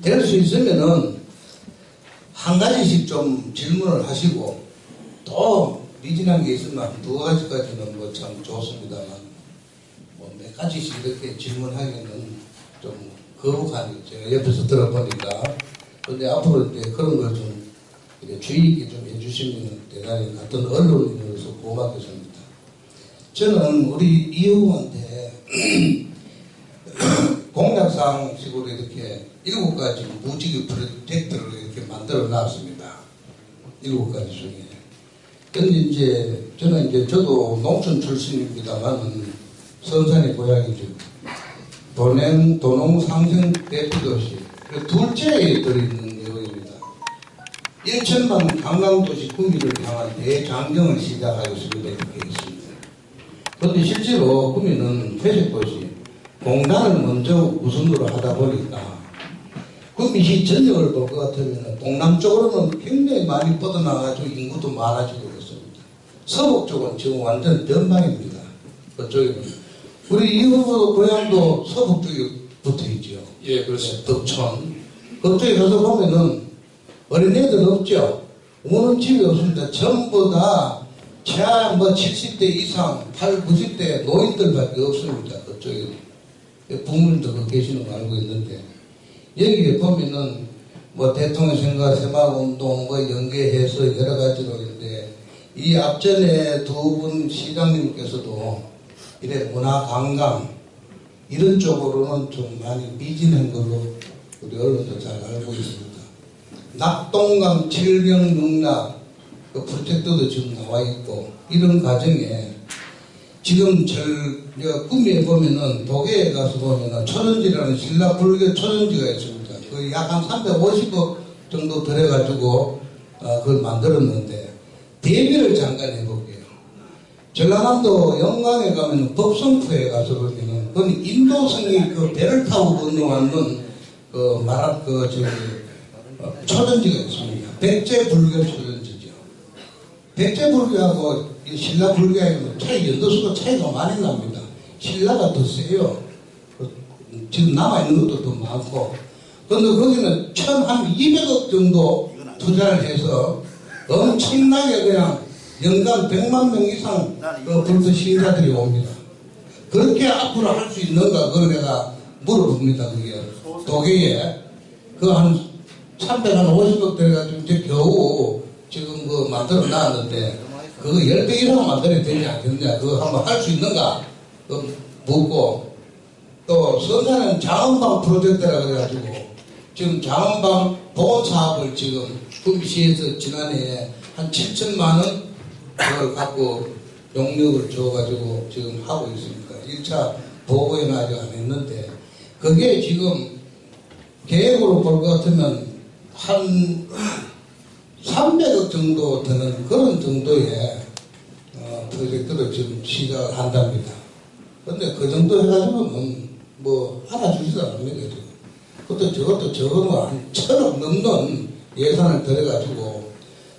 될 수 있으면은 한 가지씩 좀 질문을 하시고 또 미진한 게 있으면 두 가지까지는 뭐 참 좋습니다만 뭐 몇 가지씩 이렇게 질문하기는 좀 거북하니 제가 옆에서 들어보니까. 근데 앞으로 이제 그런 걸 좀 주의 있게 좀 해주시면 대단히 같은 언론인으로서 고맙겠습니다. 저는 우리 이 후보한테 공약사항식으로 이렇게 7가지 무지개 프로젝트를 이렇게 만들어 놨습니다. 7가지 중에. 근데 이제 저도 농촌 출신입니다만은 선산의 고향이죠. 도농 상생 대표도시. 둘째에 들어있는 내용입니다. 1천만 관광도시 구미를 향한 대장정을 시작하겠습니다. 이렇게 있습니다. 그런데 실제로 구미는 회색도시, 공단을 먼저 우선으로 하다 보니까 구미시 전역을 볼 것 같으면 동남쪽으로는 굉장히 많이 뻗어나가지고 인구도 많아지고 있습니다. 서북 쪽은 지금 완전 변방입니다. 그쪽에는. 우리 이 후보 고향도 서북 쪽에 붙어 있죠. 예, 그렇습니다. 덕천. 그쪽에 가서 보면은 어린애들 없죠. 오는 집이 없습니다. 전부 다 최하 70대 이상, 90대 노인들밖에 없습니다. 그쪽에. 부모님도 계시는 거 알고 있는데. 여기에 보면은 대통령 선거, 새마을운동 연계해서 여러 가지로 있는데 이 앞전에 두 분 시장님께서도 이래 문화관광 이런 쪽으로는 좀 많이 미진한 걸로 우리 언론도 잘 알고 있습니다. 낙동강 칠경농락 프로젝트도 지금 나와 있고 이런 과정에 지금 구미에 보면은 도계에 가서 보면은 초전지라는 신라 불교 초전지가 있습니다. 그 약 한 350억 정도 들여가지고 그걸 만들었는데 대비를 잠깐 해볼게요. 전라남도 영광에 가면은 법성포에 가서 보면은 그건 인도성이 배를 타고 건너왔는 초전지가 있습니다. 백제불교 초전지죠. 백제불교하고 신라불교하고는 연도수가 차이가 많이 납니다. 신라가 더 세요. 지금 남아있는 것도 더 많고. 그런데 거기는 200억 정도 투자를 해서 엄청나게 그냥 연간 100만 명 이상 불교 신자들이 옵니다. 그렇게 앞으로 할 수 있는가? 그걸 내가 물어봅니다. 그게 도계에 한 350억 들어가지고 이제 겨우 지금 만들어 놨는데 그거 10배 이상 만들어야 되지 않겠느냐? 그거 한번 할 수 있는가? 묻고 또 선사는 자원방 프로젝트라 그래가지고 지금 자원방 보건 사업을 지금 구미시에서 지난해에 한 7천만 원 그걸 갖고 용역을 줘가지고 지금 하고 있습니다. 1차 보고는 아직 안 했는데 그게 지금 계획으로 볼 것 같으면 한 300억 정도 되는 그런 정도의 프로젝트를 지금 시작을 한답니다. 그런데 그 정도 해가지고는 알아주지도 않습니다. 저것도 저거는 한 1,000억 넘는 예산을 들여가지고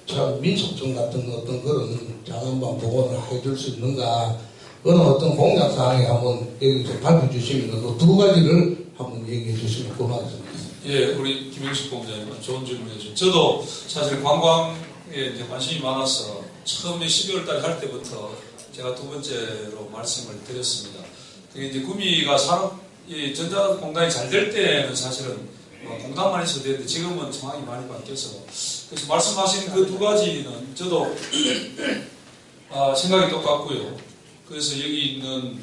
참 민속촌 같은 어떤 그런 자원방 복원을 해줄 수 있는가 그런 어떤 공약사항에 한번 여기서 발표 주시면 그 두 가지를 한번 얘기해 주시면 고맙습니다. 예, 우리 김영식 본부장님 좋은 질문 해주셨죠. 저도 사실 관광에 이제 관심이 많아서 처음에 12월 달에 갈 때부터 제가 두 번째로 말씀을 드렸습니다. 그게 이제 구미가 전자공단이 잘 될 때는 사실은 공단만 있어도 되는데 지금은 상황이 많이 바뀌어서 그래서 말씀하신 그 두 가지는 저도 생각이 똑같고요. 그래서 여기 있는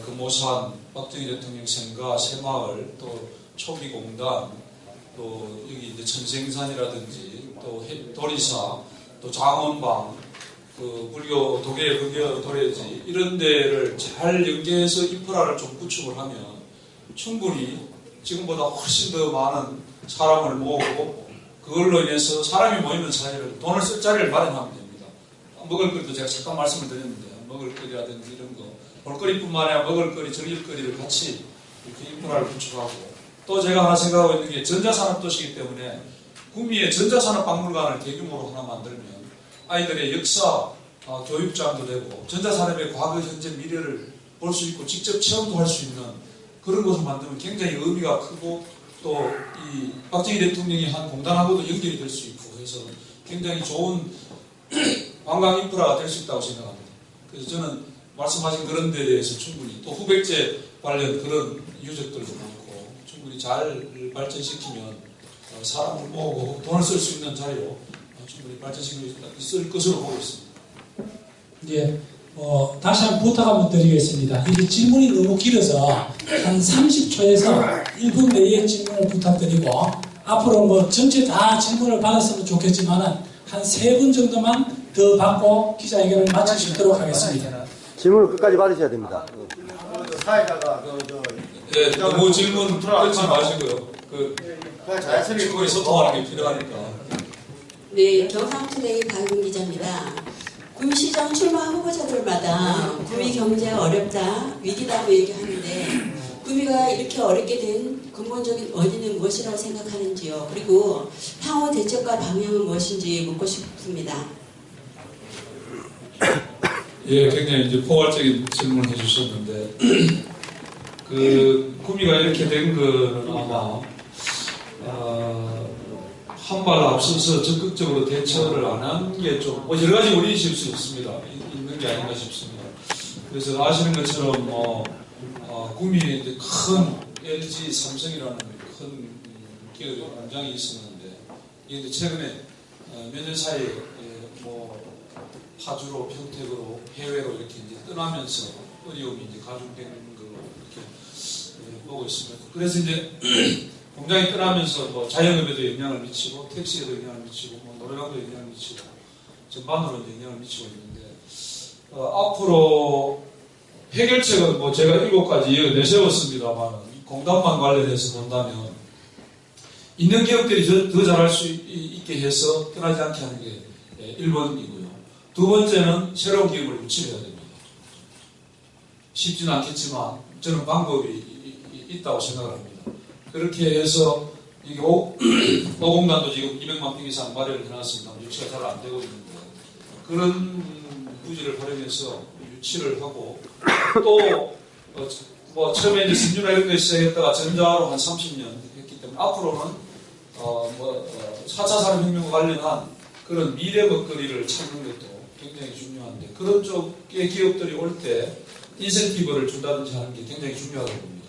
금오산, 박정희 대통령 생가, 새마을, 또 초기공단, 또 여기 이제 천생산이라든지 또 도리사, 또 장원방, 불교 도계 불교 도래지 이런 데를 잘 연계해서 인프라를 좀 구축을 하면 충분히 지금보다 훨씬 더 많은 사람을 모으고 그걸로 인해서 사람이 모이는 사회를 돈을 쓸 자리를 마련하면 됩니다. 먹을거리도 제가 잠깐 말씀을 드렸는데 먹을거리라든지 이런 거 볼거리뿐만 아니라 먹을거리, 즐길거리를 같이 이렇게 인프라를 구축하고 또 제가 하나 생각하고 있는 게 전자산업도시이기 때문에 구미의 전자산업 박물관을 대규모로 하나 만들면 아이들의 역사 교육장도 되고 전자산업의 과거, 현재, 미래를 볼 수 있고 직접 체험도 할 수 있는 그런 곳을 만들면 굉장히 의미가 크고 또 이 박정희 대통령이 한 공단하고도 연결이 될 수 있고 해서 굉장히 좋은 관광 인프라가 될 수 있다고 생각합니다. 그래서 저는 말씀하신 그런 데에 대해서 충분히 또 후백제 관련 그런 유적들도 많고 충분히 잘 발전시키면 사람을 모으고 돈을 쓸 수 있는 자리로 충분히 발전시킬 수 있을 것으로 보고 있습니다. 이제 다시 한번 부탁 한번 드리겠습니다. 이 질문이 너무 길어서 한 30초에서 1분 내에 질문을 부탁드리고 앞으로 뭐 전체 다 질문을 받았으면 좋겠지만 한 3분 정도만 더 받고 기자회견을 마칠 수 있도록 하겠습니다. 질문을 끝까지 받으셔야 됩니다. 사회자가 네, 너무 질문 끊지 마시고요. 자연스럽게 충분히 소통하는 게 필요하니까. 네, 경상투데이 박윤 기자입니다. 구미시장 출마 후보자들마다 구미 경제가 어렵다, 위기다고 얘기하는데 구미가 이렇게 어렵게 된 근본적인 원인은 무엇이라고 생각하는지요? 그리고 향후 대책과 방향은 무엇인지 묻고 싶습니다. 예, 굉장히 이제 포괄적인 질문을 해주셨는데 구미가 이렇게 된 거는 아마 한 발 앞서서 적극적으로 대처를 안 한 게 좀 여러 가지 원인이 있을 수 있습니다. 있는 게 아닌가 싶습니다. 그래서 아시는 것처럼 구미에 이제 큰 LG 삼성이라는 큰 기업의 공장이 있었는데 이게 최근에 몇 년 사이에 파주로 평택으로 해외로 이렇게 이제 떠나면서 어려움이 이제 가중되는 걸로 이렇게 보고 있습니다. 그래서 이제 공장이 떠나면서 자영업에도 영향을 미치고 택시에도 영향을 미치고 노래방도 영향을 미치고 전반으로 이제 영향을 미치고 있는데 앞으로 해결책은 제가 7가지 내세웠습니다만 공단만 관련해서 본다면 있는 기업들이 더 잘할 수 있게 해서 떠나지 않게 하는 게 1번이고요. 두 번째는 새로운 기업을 유치해야 됩니다. 쉽지는 않겠지만 저는 방법이 있다고 생각을 합니다. 그렇게 해서 이게 오공단도 지금 200만 평 이상 마련을 해놨습니다. 유치가 잘 안 되고 있는데 그런 부지를 활용해서 유치를 하고 또 처음에 이제 신주나 이런 거 시작했다가 전자로 한 30년 했기 때문에 앞으로는 4차 산업혁명과 관련한 그런 미래 먹거리를 찾는 것도 굉장히 중요한데 그런 쪽의 기업들이 올 때 인센티브를 준다든지 하는 게 굉장히 중요하다고 봅니다.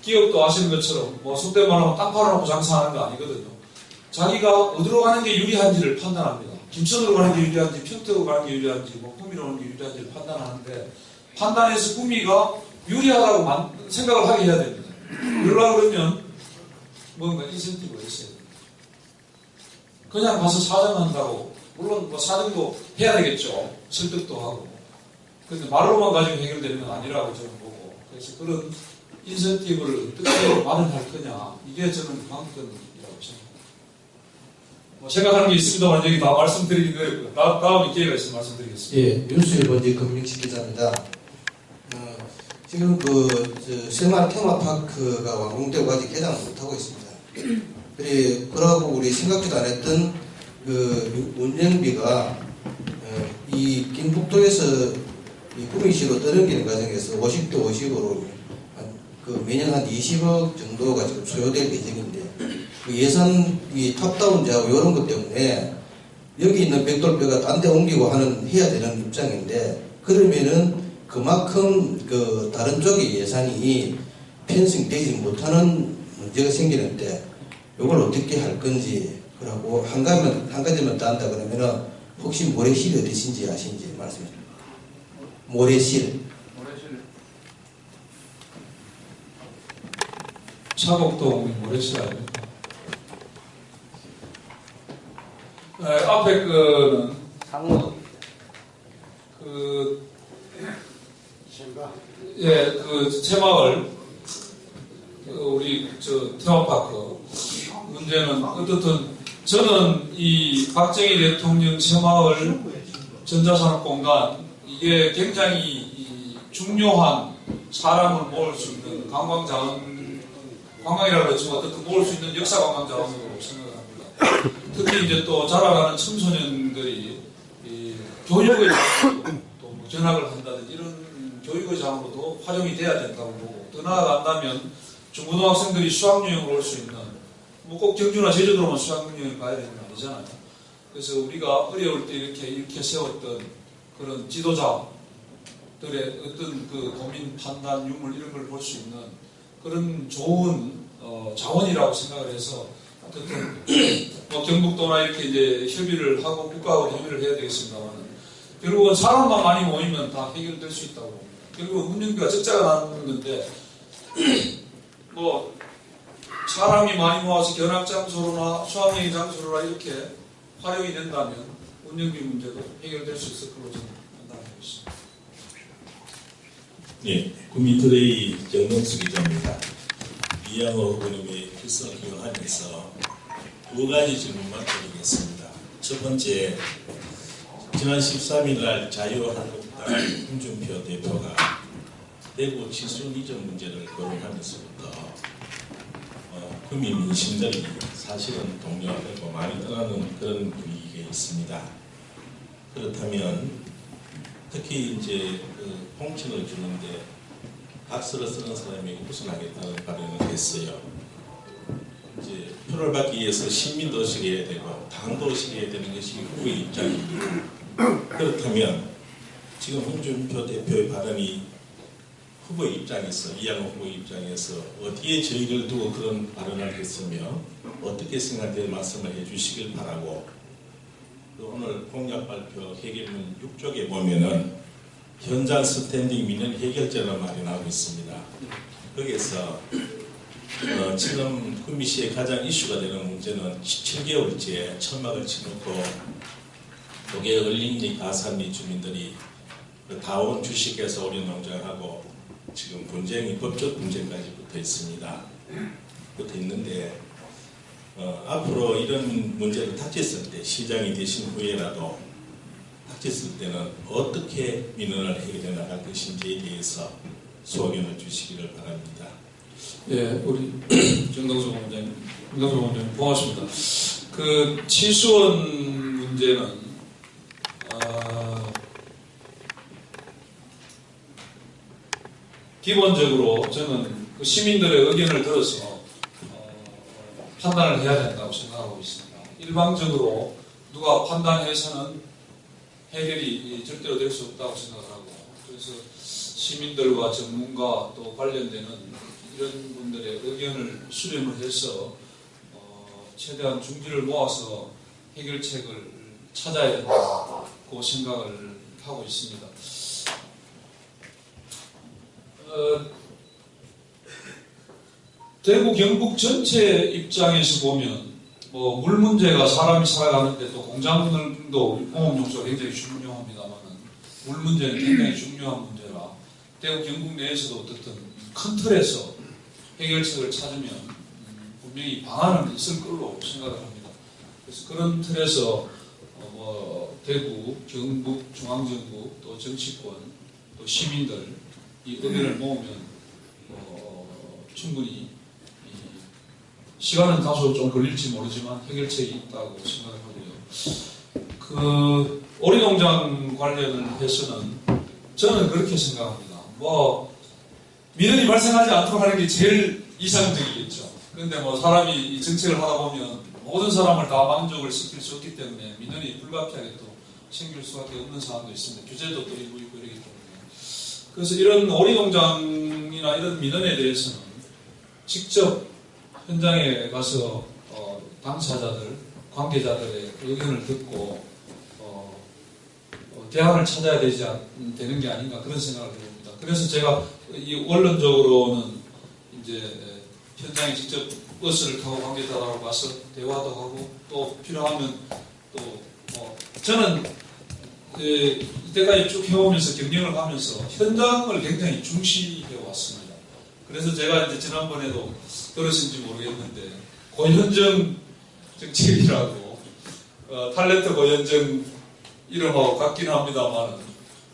기업도 아시는 것처럼 속된 말로 하면 땅 팔아놓고 장사하는 거 아니거든요. 자기가 어디로 가는 게 유리한지를 판단합니다. 김천으로 가는 게 유리한지 평택으로 가는 게 유리한지 구미로 가는 게 유리한지를 판단하는데 판단해서 구미가 유리하다고 생각을 하게 해야 됩니다. 그러려고 그러면 뭔가 인센티브가 있어야 됩니다. 그냥 가서 사정한다고 물론 사정도 해야 되겠죠. 설득도 하고. 그런데 말로만 가지고 해결되는 건 아니라고 저는 보고 그래서 그런 인센티브를 어떻게 마련할 거냐 이게 저는 관건이라고 생각합니다. 생각하는 게 있습니다만 여기 다 말씀드리기 어렵고요. 다음에 기회가 있으면 말씀드리겠습니다. 예, 뉴스일보지 금민식 기자입니다. 지금 새마을 테마파크가 완공되고 아직 개장을 못하고 있습니다. 그러고 우리 생각지도 안 했던 운영비가 이 김북도에서 이 구미시로 떠넘기는 과정에서 50대 50으로 매년 한 20억 정도가 지금 소요될 예정인데 예산 이 탑다운제하고 이런 것 때문에 여기 있는 백돌뼈가 딴 데 옮기고 해야 되는 입장인데 그러면은 그만큼 다른 쪽의 예산이 편성되지 못하는 문제가 생기는데 이걸 어떻게 할 건지 그러고 한 가지만 더 한다 그러면은 혹시 모래실이 어디신지 아신지 말씀해 주세요. 모래실. 차곡동 모래실 아닙니까? 앞에 거는 상무도 새마을 우리 테마파크 문제는 어떻든 저는 이 박정희 대통령 새마을 전자산업공단 이게 굉장히 중요한 사람을 모을 수 있는 관광이라고 했지만 어떻게 모을 수 있는 역사 관광 자원으로 생각을 합니다. 특히 이제 또 자라나는 청소년들이 교육의 장으로 또 전학을 한다든지 이런 교육의 장으로도 활용이 돼야 된다고 보고, 더 나아간다면 중고등학생들이 수학여행을 올 수 있는, 뭐 꼭 경주나 제주도로만 수학여행을 가야 되는 건 아니잖아요. 그래서 우리가 어려울 때 이렇게 세웠던 그런 지도자들의 어떤 그 고민, 판단, 유물 이런 걸 볼 수 있는 그런 좋은 자원이라고 생각을 해서 어쨌든 뭐 경북도나 이렇게 이제 협의를 하고 국가하고 협의를 해야 되겠습니다만, 결국은 사람만 많이 모이면 다 해결될 수 있다고 봅니다. 결국은 운영비가 적자가 나는 건데 뭐 사람이 많이 모아서 견학장소로나 수학여행 장소로나 이렇게 활용이 된다면 운영비 문제도 해결될 수 있을 거로 저는 판단하고 있습니다. 네, 구미투데이 정동수 기자입니다. 이양호 후보님의 필성을 기용하면서 두 가지 질문만 드리겠습니다. 첫 번째, 지난 13일 날 자유한국당 홍준표 대표가 대구 치순 이전 문제를 거론하면서부터 구미 민심들이 사실은 동요하고 많이 떠나는 그런 분위기가 있습니다. 그렇다면 특히 이제 그 홍천을 주는데 박수를 쓰는 사람이 우선하겠다는 발언을 했어요. 이제 표를 받기 위해서 시민도 의식해야 되고 당도 의식해야 되는 것이 후보의 입장입니다. 그렇다면 지금 홍준표 대표의 발언이 후보의 입장에서, 이양호 후보의 입장에서 어디에 저희를 두고 그런 발언을 했으며 어떻게 생각될 말씀을 해주시길 바라고, 또 오늘 공약 발표 해결문 6쪽에 보면은 현장 스탠딩 민원 해결제를 마련하고 있습니다. 거기에서 지금 구미시의 가장 이슈가 되는 문제는 7개월째 천막을 치놓고 독일 을림리 가산리 주민들이 다온 주식에서 오리 농장하고 지금 분쟁이 법적 분쟁까지 붙어 있습니다. 붙어 있는데 앞으로 이런 문제를 닥쳤을 때, 시장이 되신 후에라도 닥쳤을 때는 어떻게 민원을 해결해 나갈 것인지에 대해서 소견을 주시기를 바랍니다. 예, 우리 정동수 원장님 고맙습니다. 그 치수원 문제는 기본적으로 저는 그 시민들의 의견을 들어서 판단을 해야 된다고 생각하고 있습니다. 일방적으로 누가 판단해서는 해결이 절대로 될 수 없다고 생각을 하고, 그래서 시민들과 전문가 또 관련되는 이런 분들의 의견을 수렴을 해서 최대한 중지를 모아서 해결책을 찾아야 된다고 생각을 하고 있습니다. 대구 경북 전체 입장에서 보면 물 문제가 사람이 살아가는데 또 공장들도 공업용소가 굉장히 중요합니다만 물 문제는 굉장히 중요한 문제라 대구 경북 내에서도 어떻든 큰 틀에서 해결책을 찾으면 분명히 방안은 있을 걸로 생각을 합니다. 그래서 그런 틀에서 대구, 경북, 중앙정부, 또 정치권, 또 시민들 이 의견을 모으면 충분히 시간은 다소 좀 걸릴지 모르지만 해결책이 있다고 생각을 하고요. 그 오리농장 관련을 해서는 저는 그렇게 생각합니다. 민원이 발생하지 않도록 하는 게 제일 이상적이겠죠. 그런데 사람이 이 정책을 하다 보면 모든 사람을 다 만족을 시킬 수 없기 때문에 민원이 불가피하게 또 생길 수밖에 없는 상황도 있습니다. 규제도 또 일부 있고 이러기 때문에. 그래서 이런 오리농장이나 이런 민원에 대해서는 직접 현장에 가서 당사자들, 관계자들의 의견을 듣고 대안을 찾아야 되는 게 아닌가 그런 생각을 해봅니다. 그래서 제가 이 원론적으로는 이제 현장에 직접 버스를 타고 관계자들하고 가서 대화도 하고 또 필요하면 또 저는 이때까지 쭉 해오면서 경영을 하면서 현장을 굉장히 중시해 왔습니다. 그래서 제가 이제 지난번에도 들으신지 모르겠는데 고현정 정책이라고 탤런트 고현정 이름하고 같긴 합니다만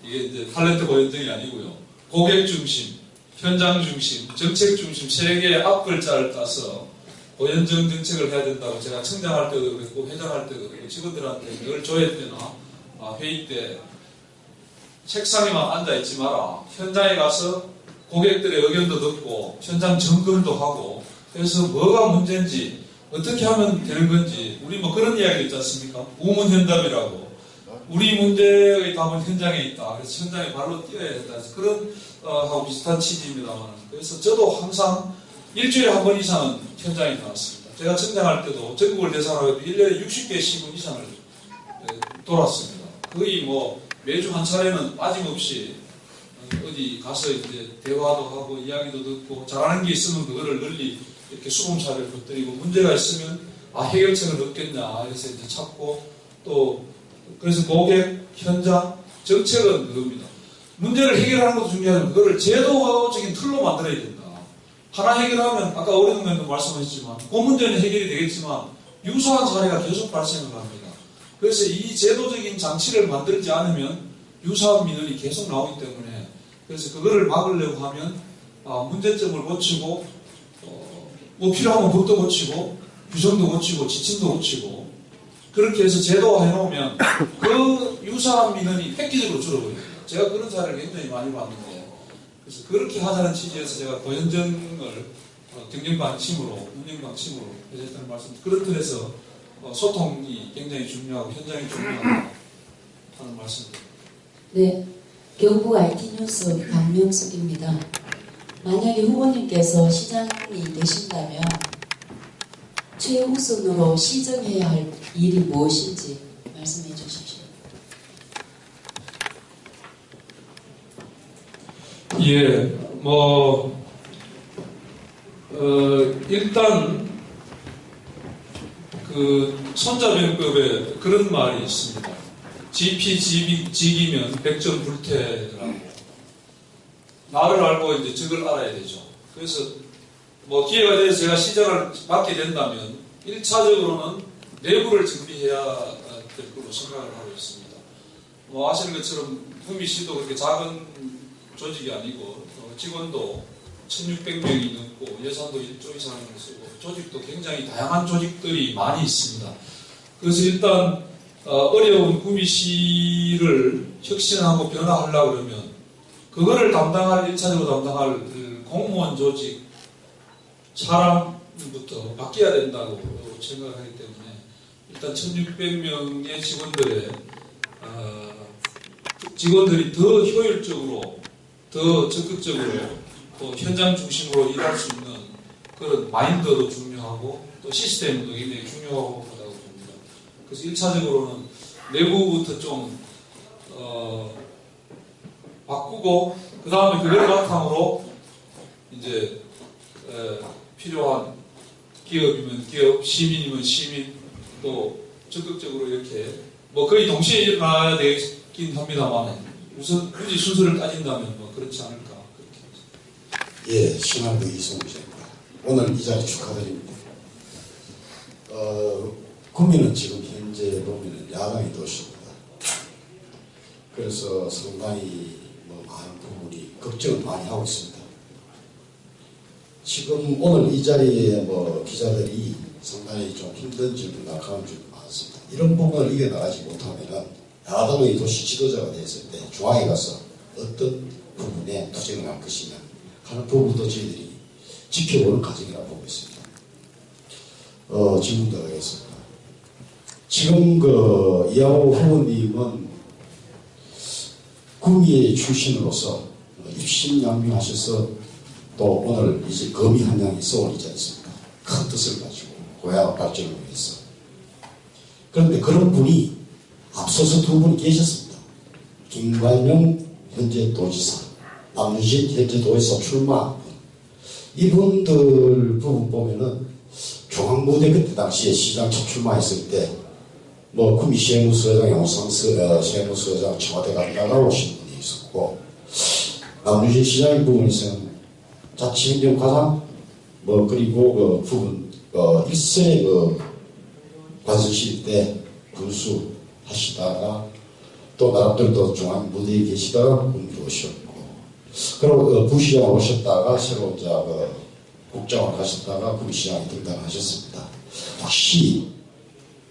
이게 이제 탤런트 고현정이 아니고요. 고객 중심, 현장 중심, 정책 중심 세 개의 앞글자를 따서 고현정 정책을 해야 된다고 제가 청장할 때도 그랬고 회장할 때도 그랬고 직원들한테 늘 조회 때나 회의 때 책상에만 앉아있지 마라. 현장에 가서 고객들의 의견도 듣고 현장 점검도 하고 그래서 뭐가 문제인지 어떻게 하면 되는 건지 우리 뭐 그런 이야기 있지 않습니까? 우문현답이라고 우리 문제의 답은 현장에 있다. 그래서 현장에 발로 뛰어야 된다. 그런 하고 비슷한 취지입니다만 그래서 저도 항상 일주일에 한 번 이상은 현장에 나왔습니다. 제가 청장할 때도 전국을 대상으로 1년에 60개 시군 이상을 돌았습니다. 거의 뭐 매주 한 차례는 빠짐없이 어디 가서 이제 대화도 하고 이야기도 듣고 잘하는 게 있으면 그거를 널리 이렇게 수봉사를 곁들이고 문제가 있으면 해결책을 얻겠냐 그래서 이제 찾고 또 그래서 고객, 현장, 정책은 그겁니다. 문제를 해결하는 것도 중요하지만 그거를 제도적인 틀로 만들어야 된다. 하나 해결하면 아까 오래동면도 말씀하셨지만 그 문제는 해결이 되겠지만 유사한 사례가 계속 발생을 합니다. 그래서 이 제도적인 장치를 만들지 않으면 유사한 민원이 계속 나오기 때문에 그래서 그거를 막으려고 하면 문제점을 고치고 뭐 필요하면 법도 고치고 규정도 고치고 지침도 고치고 그렇게 해서 제도화 해놓으면 그 유사한 민원이 획기적으로 줄어버립니다. 제가 그런 사례를 굉장히 많이 봤는데 그래서 그렇게 하자는 취지에서 제가 고현정을 경영방침으로 운영방침으로 해줬다는 말씀 그런 틀에서 소통이 굉장히 중요하고 현장이 중요하다 하는 말씀입니다. 네, 경북 IT뉴스 박명숙입니다. 만약에 후보님께서 시장이 되신다면 최우선으로 시정해야 할 일이 무엇인지 말씀해 주십시오. 예, 일단 그 손자병법에 그런 말이 있습니다. 지피지기면 백전불태라고. 나를 알고 이제 적을 알아야 되죠. 그래서 뭐 기회가 돼서 제가 시장을 맡게 된다면 1차적으로는 내부를 정비해야 될 걸로 생각을 하고 있습니다. 뭐 아시는 것처럼 구미 씨도 그렇게 작은 조직이 아니고 직원도 1600명이 넘고 예산도 1조 이상을 쓰고 조직도 굉장히 다양한 조직들이 많이 있습니다. 그래서 일단 어려운 구미시를 혁신하고 변화하려고 그러면 그거를 담당할 1차적으로 담당할 공무원 조직 사람부터 바뀌어야 된다고 생각하기 때문에 일단 1600명의 직원들이 더 효율적으로 더 적극적으로 또 현장 중심으로 일할 수 있는 그런 마인드도 중요하고 또 시스템도 굉장히 중요하고 하다고 봅니다. 그래서 1차적으로는 내부부터 좀 바꾸고 그 다음에 그걸 바탕으로 이제 필요한 기업이면 기업, 시민이면 시민 또 적극적으로 이렇게 뭐 거의 동시에 일어나야 되긴 합니다만 우선 굳이 순서를 따진다면 뭐 그렇지 않을까 그렇게. 예, 신한부 이송기자입니다. 오늘 이 자리 축하드립니다. 구미는 지금 현재 보면 야당이 도시입니다. 그래서 상당히 많은 부분이 걱정을 많이 하고 있습니다. 지금 오늘 이 자리에 기자들이 상당히 좀 힘든 질문, 낙하는 질문 많습니다. 이런 부분을 이겨나가지 못하면은 야당의 도시 지도자가 됐을 때 중앙에 가서 어떤 부분에 투쟁을 할 것이냐 하는 부분도 저희들이 지켜보는 과정이라고 보고 있습니다. 질문 들어가겠습니다. 지금 이하호 후보님은 구미의 출신으로서 입신양명하셔서 또 오늘 이제 거미 한 양이 쏘리지 않습니까? 큰 뜻을 가지고 고향 발전을 위해서. 그런데 그런 분이 앞서서 두 분이 계셨습니다. 김관영 현재 도지사, 남유진 현재 도지사 출마한 분. 이분들 부분 보면은 중앙무대 그때 당시에 시장 첫 출마했을 때 구미 세무서장, 영상 세무서장 청와대 갔다가 오신 분이 있었고 남유진 시장의 부분에서는 자치행정과장 그리고 부분 일선의 관선실 때 군수 하시다가 또 나름대로 또 중앙 무대에 계시다가 군으로 오셨고, 그리고 부시장 오셨다가 새로 이제 국장을 가셨다가 구시장에 등단하셨습니다. 혹시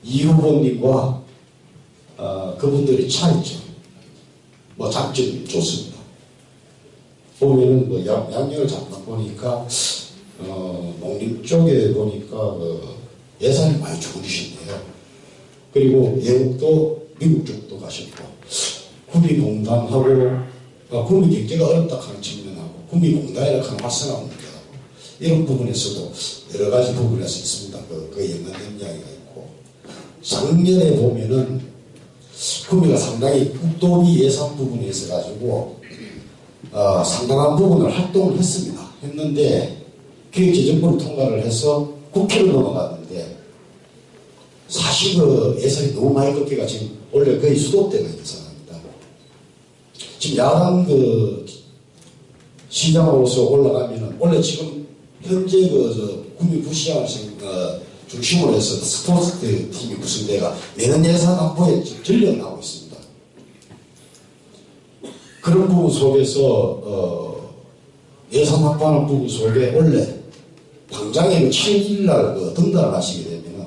이 후보님과 그분들의 차이점, 뭐 장점이 좋습니다. 보면은 뭐 양력을 잠깐 보니까 농림 쪽에 보니까 예산이 많이 줄으신데요. 그리고 외국도 미국 쪽도 가셨고, 국민공단하고 국민 경제가 어렵다 하는 측면하고 국민공단이라고 하는 활성화 문제하고 이런 부분에서도 여러 가지 부분에서 있습니다. 그 연관된 이야기가 있고, 작년에 보면은 구미가 상당히 국도비 예산 부분에 있어 가지고 상당한 부분을 활동을 했는데 기획재정부를 통과를 해서 국회로 넘어갔는데, 사실 그 예산이 너무 많이 꺾여가 지금 원래 거의 수도대가 있는 상황입니다. 지금 야당 시장으로서 올라가면은 원래 지금 현재 구미 부시장을 중심으로 해서 스포츠 팀이 구성돼가 내년 예산 확보에 전력을 하고 있습니다. 그런 부분 속에서 예산 확보하는 부분 속에 원래 당장에 7일날 등단을 하시게 되면은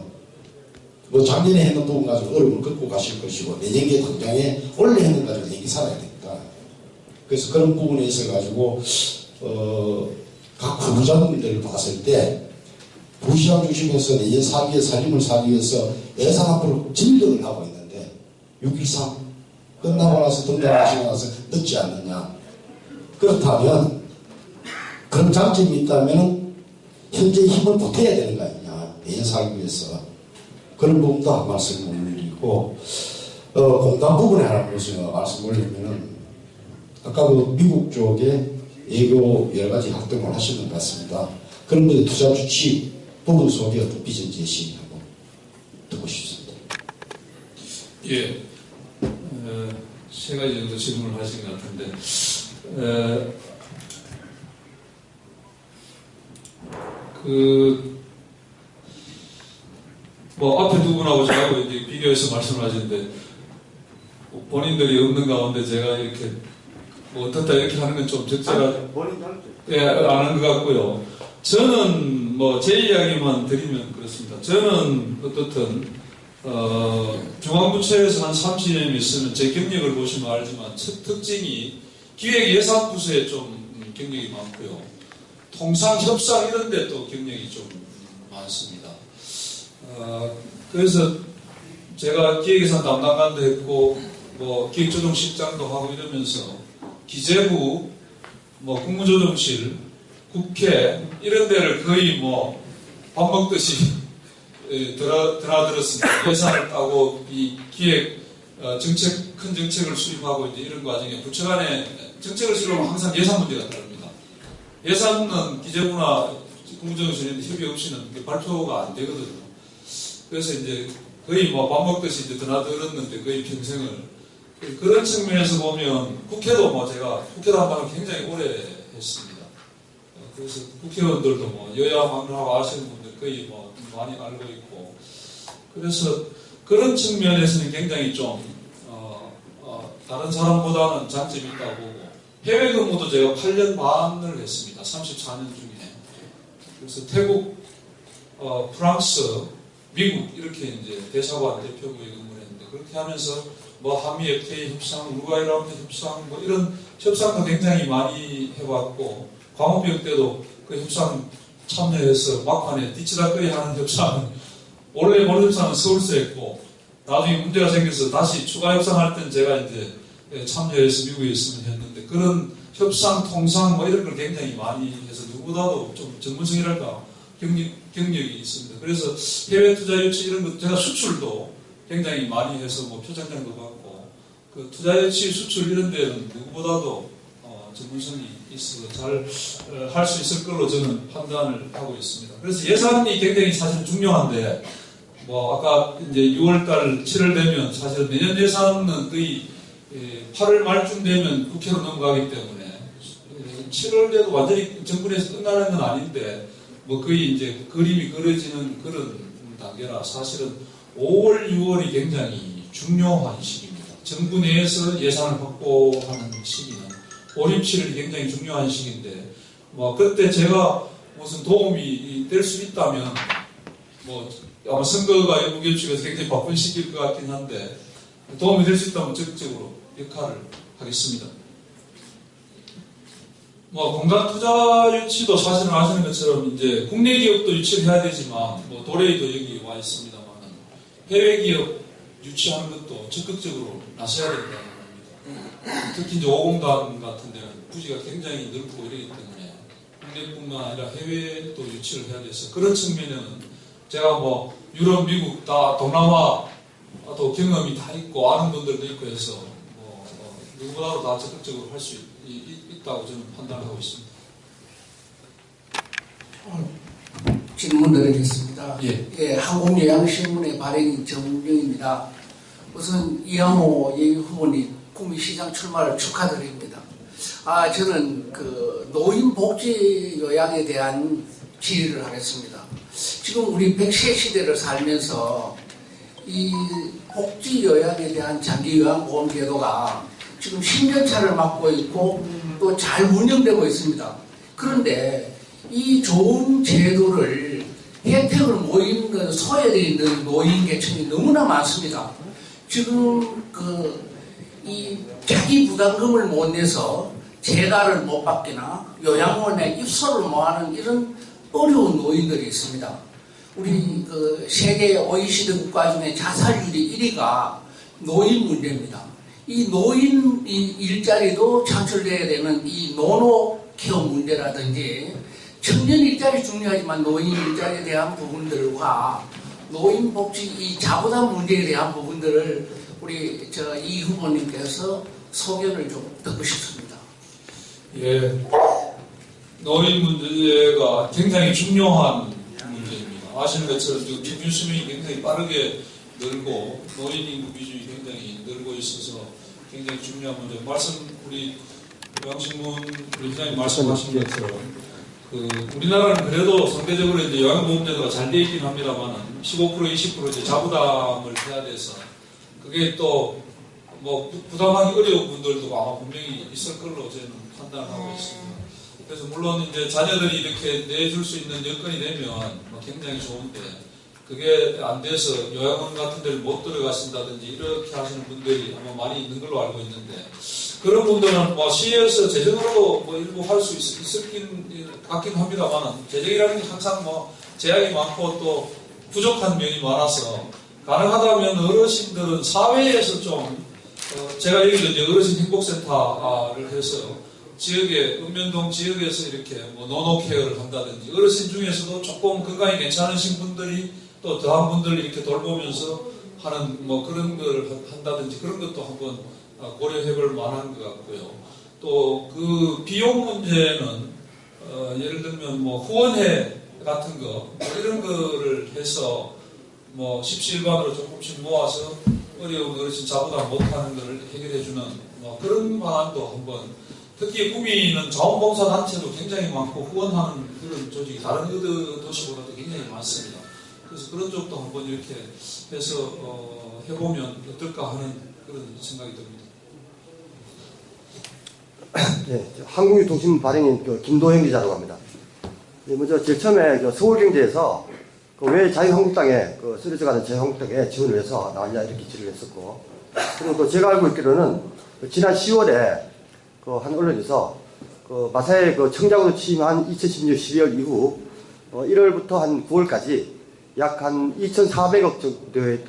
뭐 작년에 했는 부분 가지고 어려움을 겪고 가실 것이고, 내년에 당장에 원래 했는 가지고 내년에 살아야 됩니다. 그래서 그런 부분에 있어 가지고 각 후보자분들을 봤을 때 부시장 중심에서 내년 사기에 살림을 살기 위해서 예산 확보를 전력을 하고 있는데 6.13 끝나고 나서 등단하시고 나서 늦지 않느냐. 그렇다면 그런 장점이 있다면 현재 힘을 보태야 되는 거 아니냐, 내년 살기 위해서. 그런 부분도 한 말씀 올리고, 공단 부분에 하나 말씀 올리면은 아까 미국 쪽에 예교 여러 가지 활동을 하시는 것 같습니다. 그런 분의 투자 주치 부분 속에 어떤 비전 제시하고 듣고 싶습니다. 예, 세 가지 정도 질문을 하신 것 같은데, 뭐 앞에 두 분하고 저하고 이제 비교해서 말씀하시는데, 본인들이 없는 가운데 제가 이렇게 뭐 어떻다 이렇게 하는 건 좀 적절한, 예, 아는 것 같고요. 저는 뭐 제 이야기만 드리면 그렇습니다. 저는 어떻든 중앙부처에서 한 30년 있으면 제 경력을 보시면 알지만 첫 특징이 기획예산부서에 좀 경력이 많고요. 통상 협상 이런 데 또 경력이 좀 많습니다. 그래서 제가 기획예산 담당관도 했고 뭐 기획조정실장도 하고 이러면서 기재부, 뭐 국무조정실, 국회 이런 데를 거의 뭐 밥 먹듯이 드나들었습니다. 예산을 따고 이 기획 정책, 큰 정책을 수립하고 이제 이런 과정에 부처 간에 정책을 수립하면 항상 예산 문제가 따릅니다. 예산은 기재부나 국무조정실인데 협의 없이는 발표가 안 되거든요. 그래서 이제 거의 뭐 밥 먹듯이 이제 드나들었는데 거의 평생을, 그런 측면에서 보면 국회도 뭐 제가 국회도 한 번은 굉장히 오래 했습니다. 그래서 국회의원들도 뭐 여야 막론하고 아시는 분들 거의 뭐 많이 알고 있고, 그래서 그런 측면에서는 굉장히 좀 다른 사람보다는 장점이 있다고 보고, 해외 근무도 제가 8년 반을 했습니다. 34년 중에. 그래서 태국, 프랑스, 미국 이렇게 이제 대사관 대표부에 근무를 했는데, 그렇게 하면서 뭐 한미 FTA 협상, 우루과이라운드 협상, 뭐 이런 협상도 굉장히 많이 해봤고, 광우병 때도 그 협상 참여해서 막판에 뒤치다거리 하는 협상은, 원래 모든 협상은 서울서 했고, 나중에 문제가 생겨서 다시 추가 협상할 때는 제가 이제 참여해서 미국에 있으면 했는데, 그런 협상, 통상 뭐 이런 걸 굉장히 많이 해서 누구보다도 좀 전문성이랄까 경력이 있습니다. 그래서 해외 투자 유치 이런 것, 제가 수출도 굉장히 많이 해서 뭐 표창장도 받고, 그 투자 유치 수출 이런 데는 누구보다도 전문성이 있어서 잘 할 수 있을 걸로 저는 판단을 하고 있습니다. 그래서 예산이 굉장히 사실 중요한데, 뭐 아까 이제 6월달 7월 되면 사실 내년 예산은 거의 8월 말쯤 되면 국회로 넘어가기 때문에 7월에도 완전히 정부에서 끝나는 건 아닌데, 뭐 거의 이제 그림이 그려지는 그런 단계라 사실은 5월, 6월이 굉장히 중요한 시기입니다. 정부 내에서 예산을 확보하는 시기는 5, 6, 7이 굉장히 중요한 시기인데 뭐 그때 제가 무슨 도움이 될 수 있다면 뭐 아마 선거가 일부 겹치면서 굉장히 바쁜 시기일 것 같긴 한데 도움이 될 수 있다면 적극적으로 역할을 하겠습니다. 뭐 공간 투자 유치도 사실은 아시는 것처럼 이제 국내 기업도 유치를 해야 되지만 뭐 도레이도 여기 와 있습니다만 해외 기업 유치하는 것도 적극적으로 나서야 된다는 겁니다. 특히 이제 5공단 같은 데는 부지가 굉장히 넓고 이러기 때문에 국내뿐만 아니라 해외도 유치를 해야 돼서 그런 측면에는 제가 뭐 유럽, 미국 다 동남아 또 경험이 다 있고 아는 분들도 있고 해서 누구보다도 다 적극적으로 할 수 있다고 저는 판단하고 있습니다. 질문 드리겠습니다. 예. 한국요양신문의 발행인 정웅영입니다. 우선 이양호 예비후보님 구미시장 출마를 축하드립니다. 저는 그 노인복지 요양에 대한 질의를 하겠습니다. 지금 우리 100세 시대를 살면서 이 복지 요양에 대한 장기 요양보험 제도가 지금 10년 차를 맞고 있고 또 잘 운영되고 있습니다. 그런데 이 좋은 제도를 혜택을 못 입는 소외되어 있는 노인 계층이 너무나 많습니다. 지금 이 자기 부담금을 못 내서 재가를 못 받거나 요양원에 입소를 못 하는 이런 어려운 노인들이 있습니다. 우리 세계 OECD 국가 중에 자살률이 1위가 노인 문제입니다. 이 노인 일자리도 창출돼야 되는 이 노노케어 문제라든지 청년 일자리 중요하지만 노인 일자리에 대한 부분들과 노인 복지 이 자부담 문제에 대한 부분들을 우리 이 후보님께서 소견을 좀 듣고 싶습니다. 예, 노인 문제가 굉장히 중요한 문제입니다. 아시는 것처럼 지금平均수명이 굉장히 빠르게 늘고 노인 인구 비중이 굉장히 늘고 있어서 굉장히 중요한 문제. 우리 요양신문 우리 회장님 말씀하신 것처럼 우리나라는 그래도 상대적으로 이제 요양보험제도가 잘 되어 있긴 합니다만 15% 20% 이제 자부담을 해야 돼서 그게 또 뭐 부담하기 어려운 분들도 아마 분명히 있을 걸로 저는 판단하고 있습니다. 그래서 물론 이제 자녀들이 이렇게 내줄 수 있는 여건이 되면 굉장히 좋은데 그게 안 돼서 요양원 같은 데를 못 들어가신다든지 이렇게 하시는 분들이 아마 많이 있는 걸로 알고 있는데 그런 분들은 시에서 재정으로 일부 할 수 있을 같긴 합니다만 재정이라는 게 항상 제약이 많고 또 부족한 면이 많아서 가능하다면 어르신들은 사회에서 좀 제가 여기도 이제 어르신 행복센터를 해서 지역에 읍면동 지역에서 이렇게 노노케어를 한다든지 어르신 중에서도 조금 건강이 괜찮으신 분들이 또 더한 분들을 이렇게 돌보면서 하는 그런 걸 한다든지 그런 것도 한번 고려해볼 만한 것 같고요. 또 그 비용 문제는 예를 들면 후원회 같은 거 이런 거를 해서 십시일반으로 조금씩 모아서 어려운 어르신 자부담 못하는 것을 해결해주는 그런 방안도 한번 특히 구미는 자원봉사단체도 굉장히 많고 후원하는 그런 조직이 다른 도시보다도 굉장히 많습니다. 그래서 그런 쪽도 한번 이렇게 해서 해보면 어떨까 하는 그런 생각이 듭니다. 네, 한국유통신문 발행인 김도현 기자라고 합니다. 먼저 제일 처음에 서울경제에서 왜 자유한국당에 쓰러져가는 자유한국당에 지원을 해서 나왔냐 이렇게 질의를 했었고 그리고 또 제가 알고 있기로는 지난 10월에 한 언론에서 마사회 청장으로 취임한 2016 12월 이후 1월부터 한 9월까지 약 한 2,400억 정도의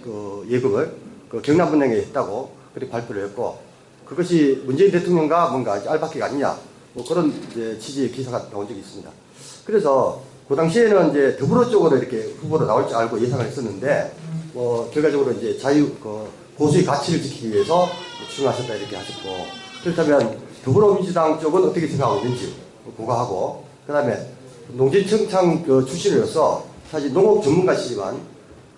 예금을 경남은행에 했다고 그렇게 발표를 했고 그것이 문재인 대통령과 뭔가 알박기가 아니냐 그런 취지의 기사가 나온 적이 있습니다. 그래서 그 당시에는 이제 더불어 쪽으로 이렇게 후보로 나올 줄 알고 예상을 했었는데 결과적으로 이제 보수의 가치를 지키기 위해서 추진하셨다 이렇게 하셨고 그렇다면 더불어민주당 쪽은 어떻게 생각하고 있는지 고가하고 그다음에 농진청창 출신으로서 사실 농업 전문가시지만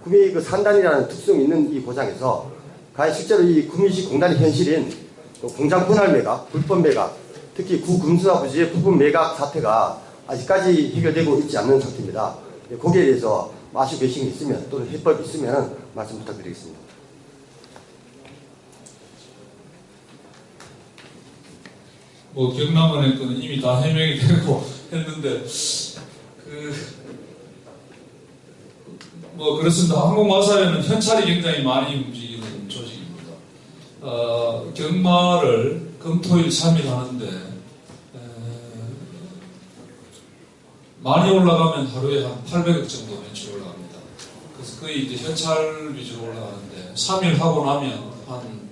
구미 산단이라는 특성이 있는 이 고장에서 과연 실제로 이 구미시 공단의 현실인 공장 분할 매각, 불법 매각, 특히 구금수화 부지의 부분 매각 사태가 아직까지 해결되고 있지 않는 상태입니다. 거기에 대해서 아쉬운 계신이 있으면 또는 해법이 있으면 말씀 부탁드리겠습니다. 뭐 경남은행 거는 이미 다 해명이 되고 했는데 뭐 그렇습니다. 한국마사회는 현찰이 굉장히 많이 움직이는 조직입니다. 경마를 금토일 3일 하는데 많이 올라가면 하루에 한 800억 정도 매출이 올라갑니다. 그래서 거의 이제 현찰 위주로 올라가는데 3일 하고 나면 한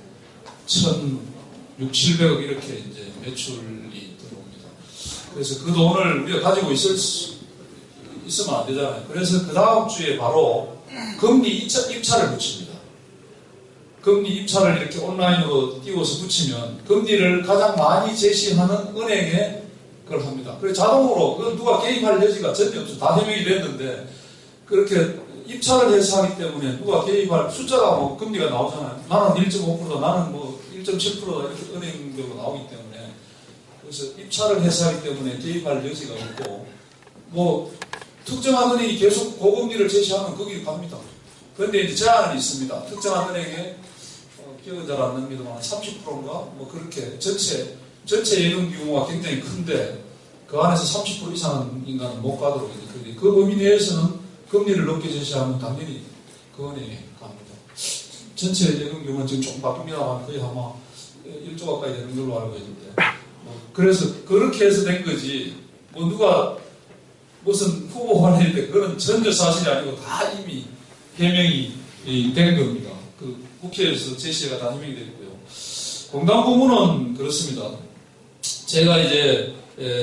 1,600, 700억 이렇게 이제 매출이 들어옵니다. 그래서 그 돈을 우리가 가지고 있으면 안 되잖아요. 그래서 그 다음 주에 바로 금리 입차를 붙입니다. 금리 입차를 이렇게 온라인으로 띄워서 붙이면 금리를 가장 많이 제시하는 은행에 그걸 합니다. 그래서 자동으로 그건 누가 개입할 여지가 전혀 없죠. 다 해명이 됐는데 그렇게 입차를 해서 하기 때문에 누가 개입할 숫자가 뭐 금리가 나오잖아요. 나는 1.5%, 나는 뭐 1.7% 이렇게 은행별로 나오기 때문에 그래서 입차를 해서 하기 때문에 개입할 여지가 없고 뭐 특정한 은행이 계속 고금리를 제시하면 거기 갑니다. 그런데 이제 제한이 있습니다. 특정한 은행에 기억은 잘 안 납니다만 30%인가 뭐 그렇게 전체 예금 규모가 굉장히 큰데 그 안에서 30% 이상 인간은 못 가도록 이제 그 범위 내에서는 금리를 높게 제시하면 당연히 그 은행에 갑니다. 전체 예금 규모는 지금 조금 바쁩니다만 거의 아마 1조 가까이 되는 걸로 알고 있는데 그래서 그렇게 해서 된 거지 뭐 누가 무슨 후보 관리인데 그건 전혀 사실이 아니고 다 이미 해명이 된 겁니다. 그 국회에서 제시가 다 해명이 됐고요. 공단부문은 그렇습니다. 제가 이제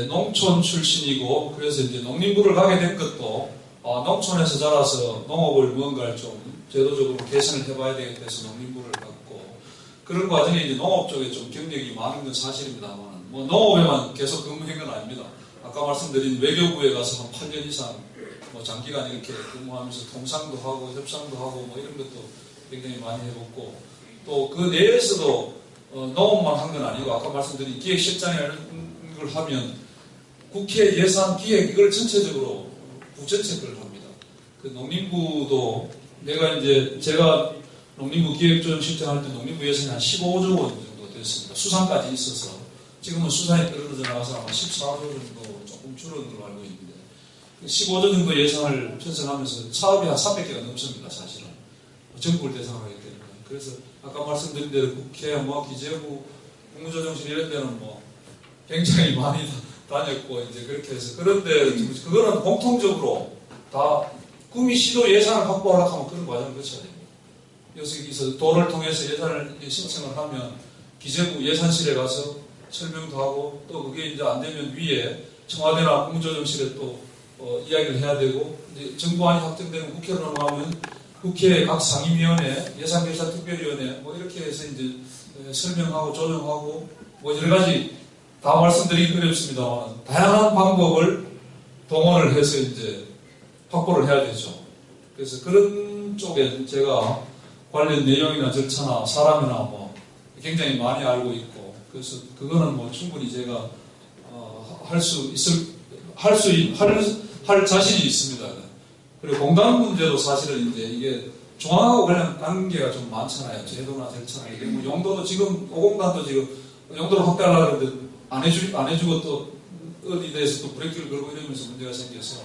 농촌 출신이고 그래서 이제 농림부를 가게 된 것도 농촌에서 자라서 농업을 뭔가를 좀 제도적으로 개선을 해봐야 되겠다 해서 농림부를 갔고 그런 과정에 이제 농업 쪽에 좀 경력이 많은 건 사실입니다만 뭐 농업에만 계속 근무한 건 아닙니다. 아까 말씀드린 외교부에 가서 한 8년 이상 뭐 장기간 이렇게 근무하면서 통상도 하고 협상도 하고 뭐 이런 것도 굉장히 많이 해봤고 또 그 내에서도 농업만 한 건 아니고 아까 말씀드린 기획실장이라는 걸 하면 국회 예산 기획 이걸 전체적으로 부전체 걸 합니다. 그 농림부도 제가 농림부 기획조정실장 할 때 농림부 예산이 한 15조 원 정도 됐습니다. 수산까지 있어서 지금은 수산이 떨어져 나가서 아마 14조 정도 조금 줄은 걸로 알고 있는데 15조 정도 예산을 편성하면서 사업이 한 300개가 넘습니다. 사실은 전국을 대상으로 하기 때문에 그래서 아까 말씀드린 대로 국회, 뭐 기재부, 국무조정실 이런 데는 뭐 굉장히 많이 다녔고 이제 그렇게 해서 그런데 그거는 공통적으로 다 구미시도 예산을 확보하려고 하면 그런 과정을 거쳐야 됩니다. 여기서 도를 통해서 예산을 신청을 하면 기재부 예산실에 가서 설명도 하고 또 그게 이제 안 되면 위에 청와대나 국무조정실에 또 이야기를 해야 되고 이제 정부안이 확정되면 국회로 넘어가면 국회 각 상임위원회, 예산결산특별위원회 뭐 이렇게 해서 이제 설명하고 조정하고 뭐 여러 가지 다 말씀드리기 어렵습니다만 다양한 방법을 동원을 해서 이제 확보를 해야 되죠. 그래서 그런 쪽에 제가 관련 내용이나 절차나 사람이나 뭐 굉장히 많이 알고 있고 그래서 그거는 뭐 충분히 제가 할 자신이 있습니다. 그리고 공단 문제도 사실은 이제 이게 중앙하고 관계가 좀 많잖아요. 제도나 절차나 이게 뭐 용도도 지금 오공단도 지금 용도를 확대하려고 하는데 안 해주고 또 어디 대해서 또 브레이크를 걸고 이러면서 문제가 생겨서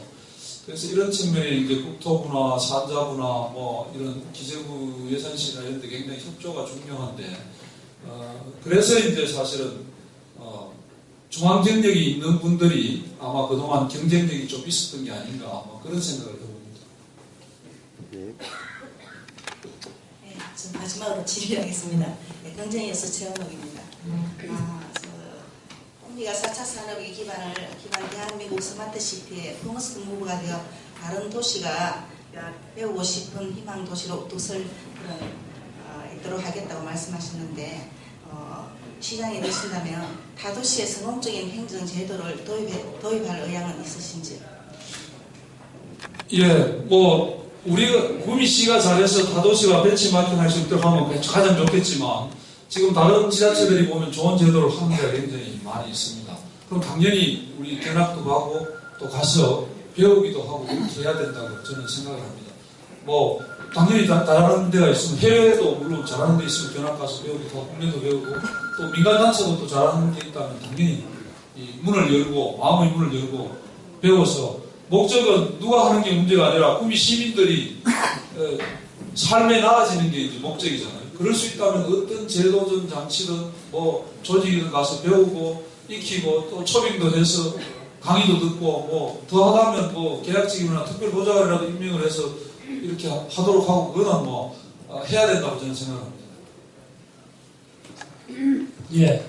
그래서 이런 측면에 이제 국토부나 산자부나 뭐 이런 기재부 예산실이나 이런 데 굉장히 협조가 중요한데 그래서 이제 사실은 중앙 경력이 있는 분들이 아마 그동안 경쟁력이 좀 있었던 게 아닌가 뭐 그런 생각을 해봅니다. 네, 저 마지막으로 질의하겠습니다. 네, 경쟁에서 최원옥입니다. 우리가 4차 산업의 기반 대한민국 스마트시티의 프로모스 무브가 되어 다른 도시가 배우고 싶은 희망 도시로 뚝설 있도록 하겠다고 말씀하셨는데 시장이 되신다면 타도시의 성공적인 행정 제도를 도입할 의향은 있으신지? 예, 뭐 우리가 구미시가 잘해서 타도시가 벤치마킹 할 수 있도록 하면 가장 좋겠지만 지금 다른 지자체들이 보면 좋은 제도를 하는 데가 굉장히 많이 있습니다. 그럼 당연히 우리 견학도 가고 또 가서 배우기도 하고 이렇게 해야 된다고 저는 생각을 합니다. 뭐 당연히 잘하는 데가 있으면 해외에도 물론 잘하는 데 있으면 견학 가서 배우고 더 국내도 배우고 또 민간 단체도 또 잘하는 데 있다면 당연히 이 문을 열고 마음의 문을 열고 배워서 목적은 누가 하는 게 문제가 아니라 구미 시민들이 삶에 나아지는 게 이제 목적이잖아요. 그럴 수 있다면 어떤 제도든 장치든 뭐 조직이든 가서 배우고 익히고 또 초빙도 해서 강의도 듣고 뭐 더 하다면 뭐 계약직이나 특별보좌관이라도 임명을 해서 이렇게 하도록 하고 그거는 뭐 해야 된다고 저는 생각합니다. 예.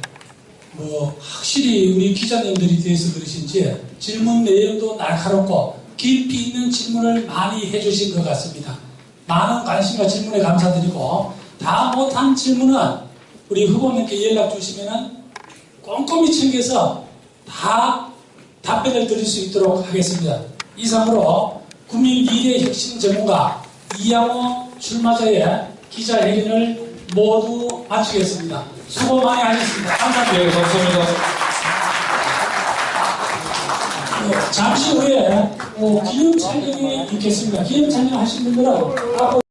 뭐 확실히 우리 기자님들이 대해서 그러신지 질문 내용도 날카롭고 깊이 있는 질문을 많이 해주신 것 같습니다. 많은 관심과 질문에 감사드리고 다 못한 질문은 우리 후보님께 연락 주시면은 꼼꼼히 챙겨서 다 답변을 드릴 수 있도록 하겠습니다. 이상으로 국민 미래 혁신 전문가 이양호 출마자의 기자회견을 모두 마치겠습니다. 수고 많이 하셨습니다. 감사합니다. 네, 감사합니다. 잠시 후에 기념 촬영이 있겠습니다. 기념 촬영 하신 분들은 앞으로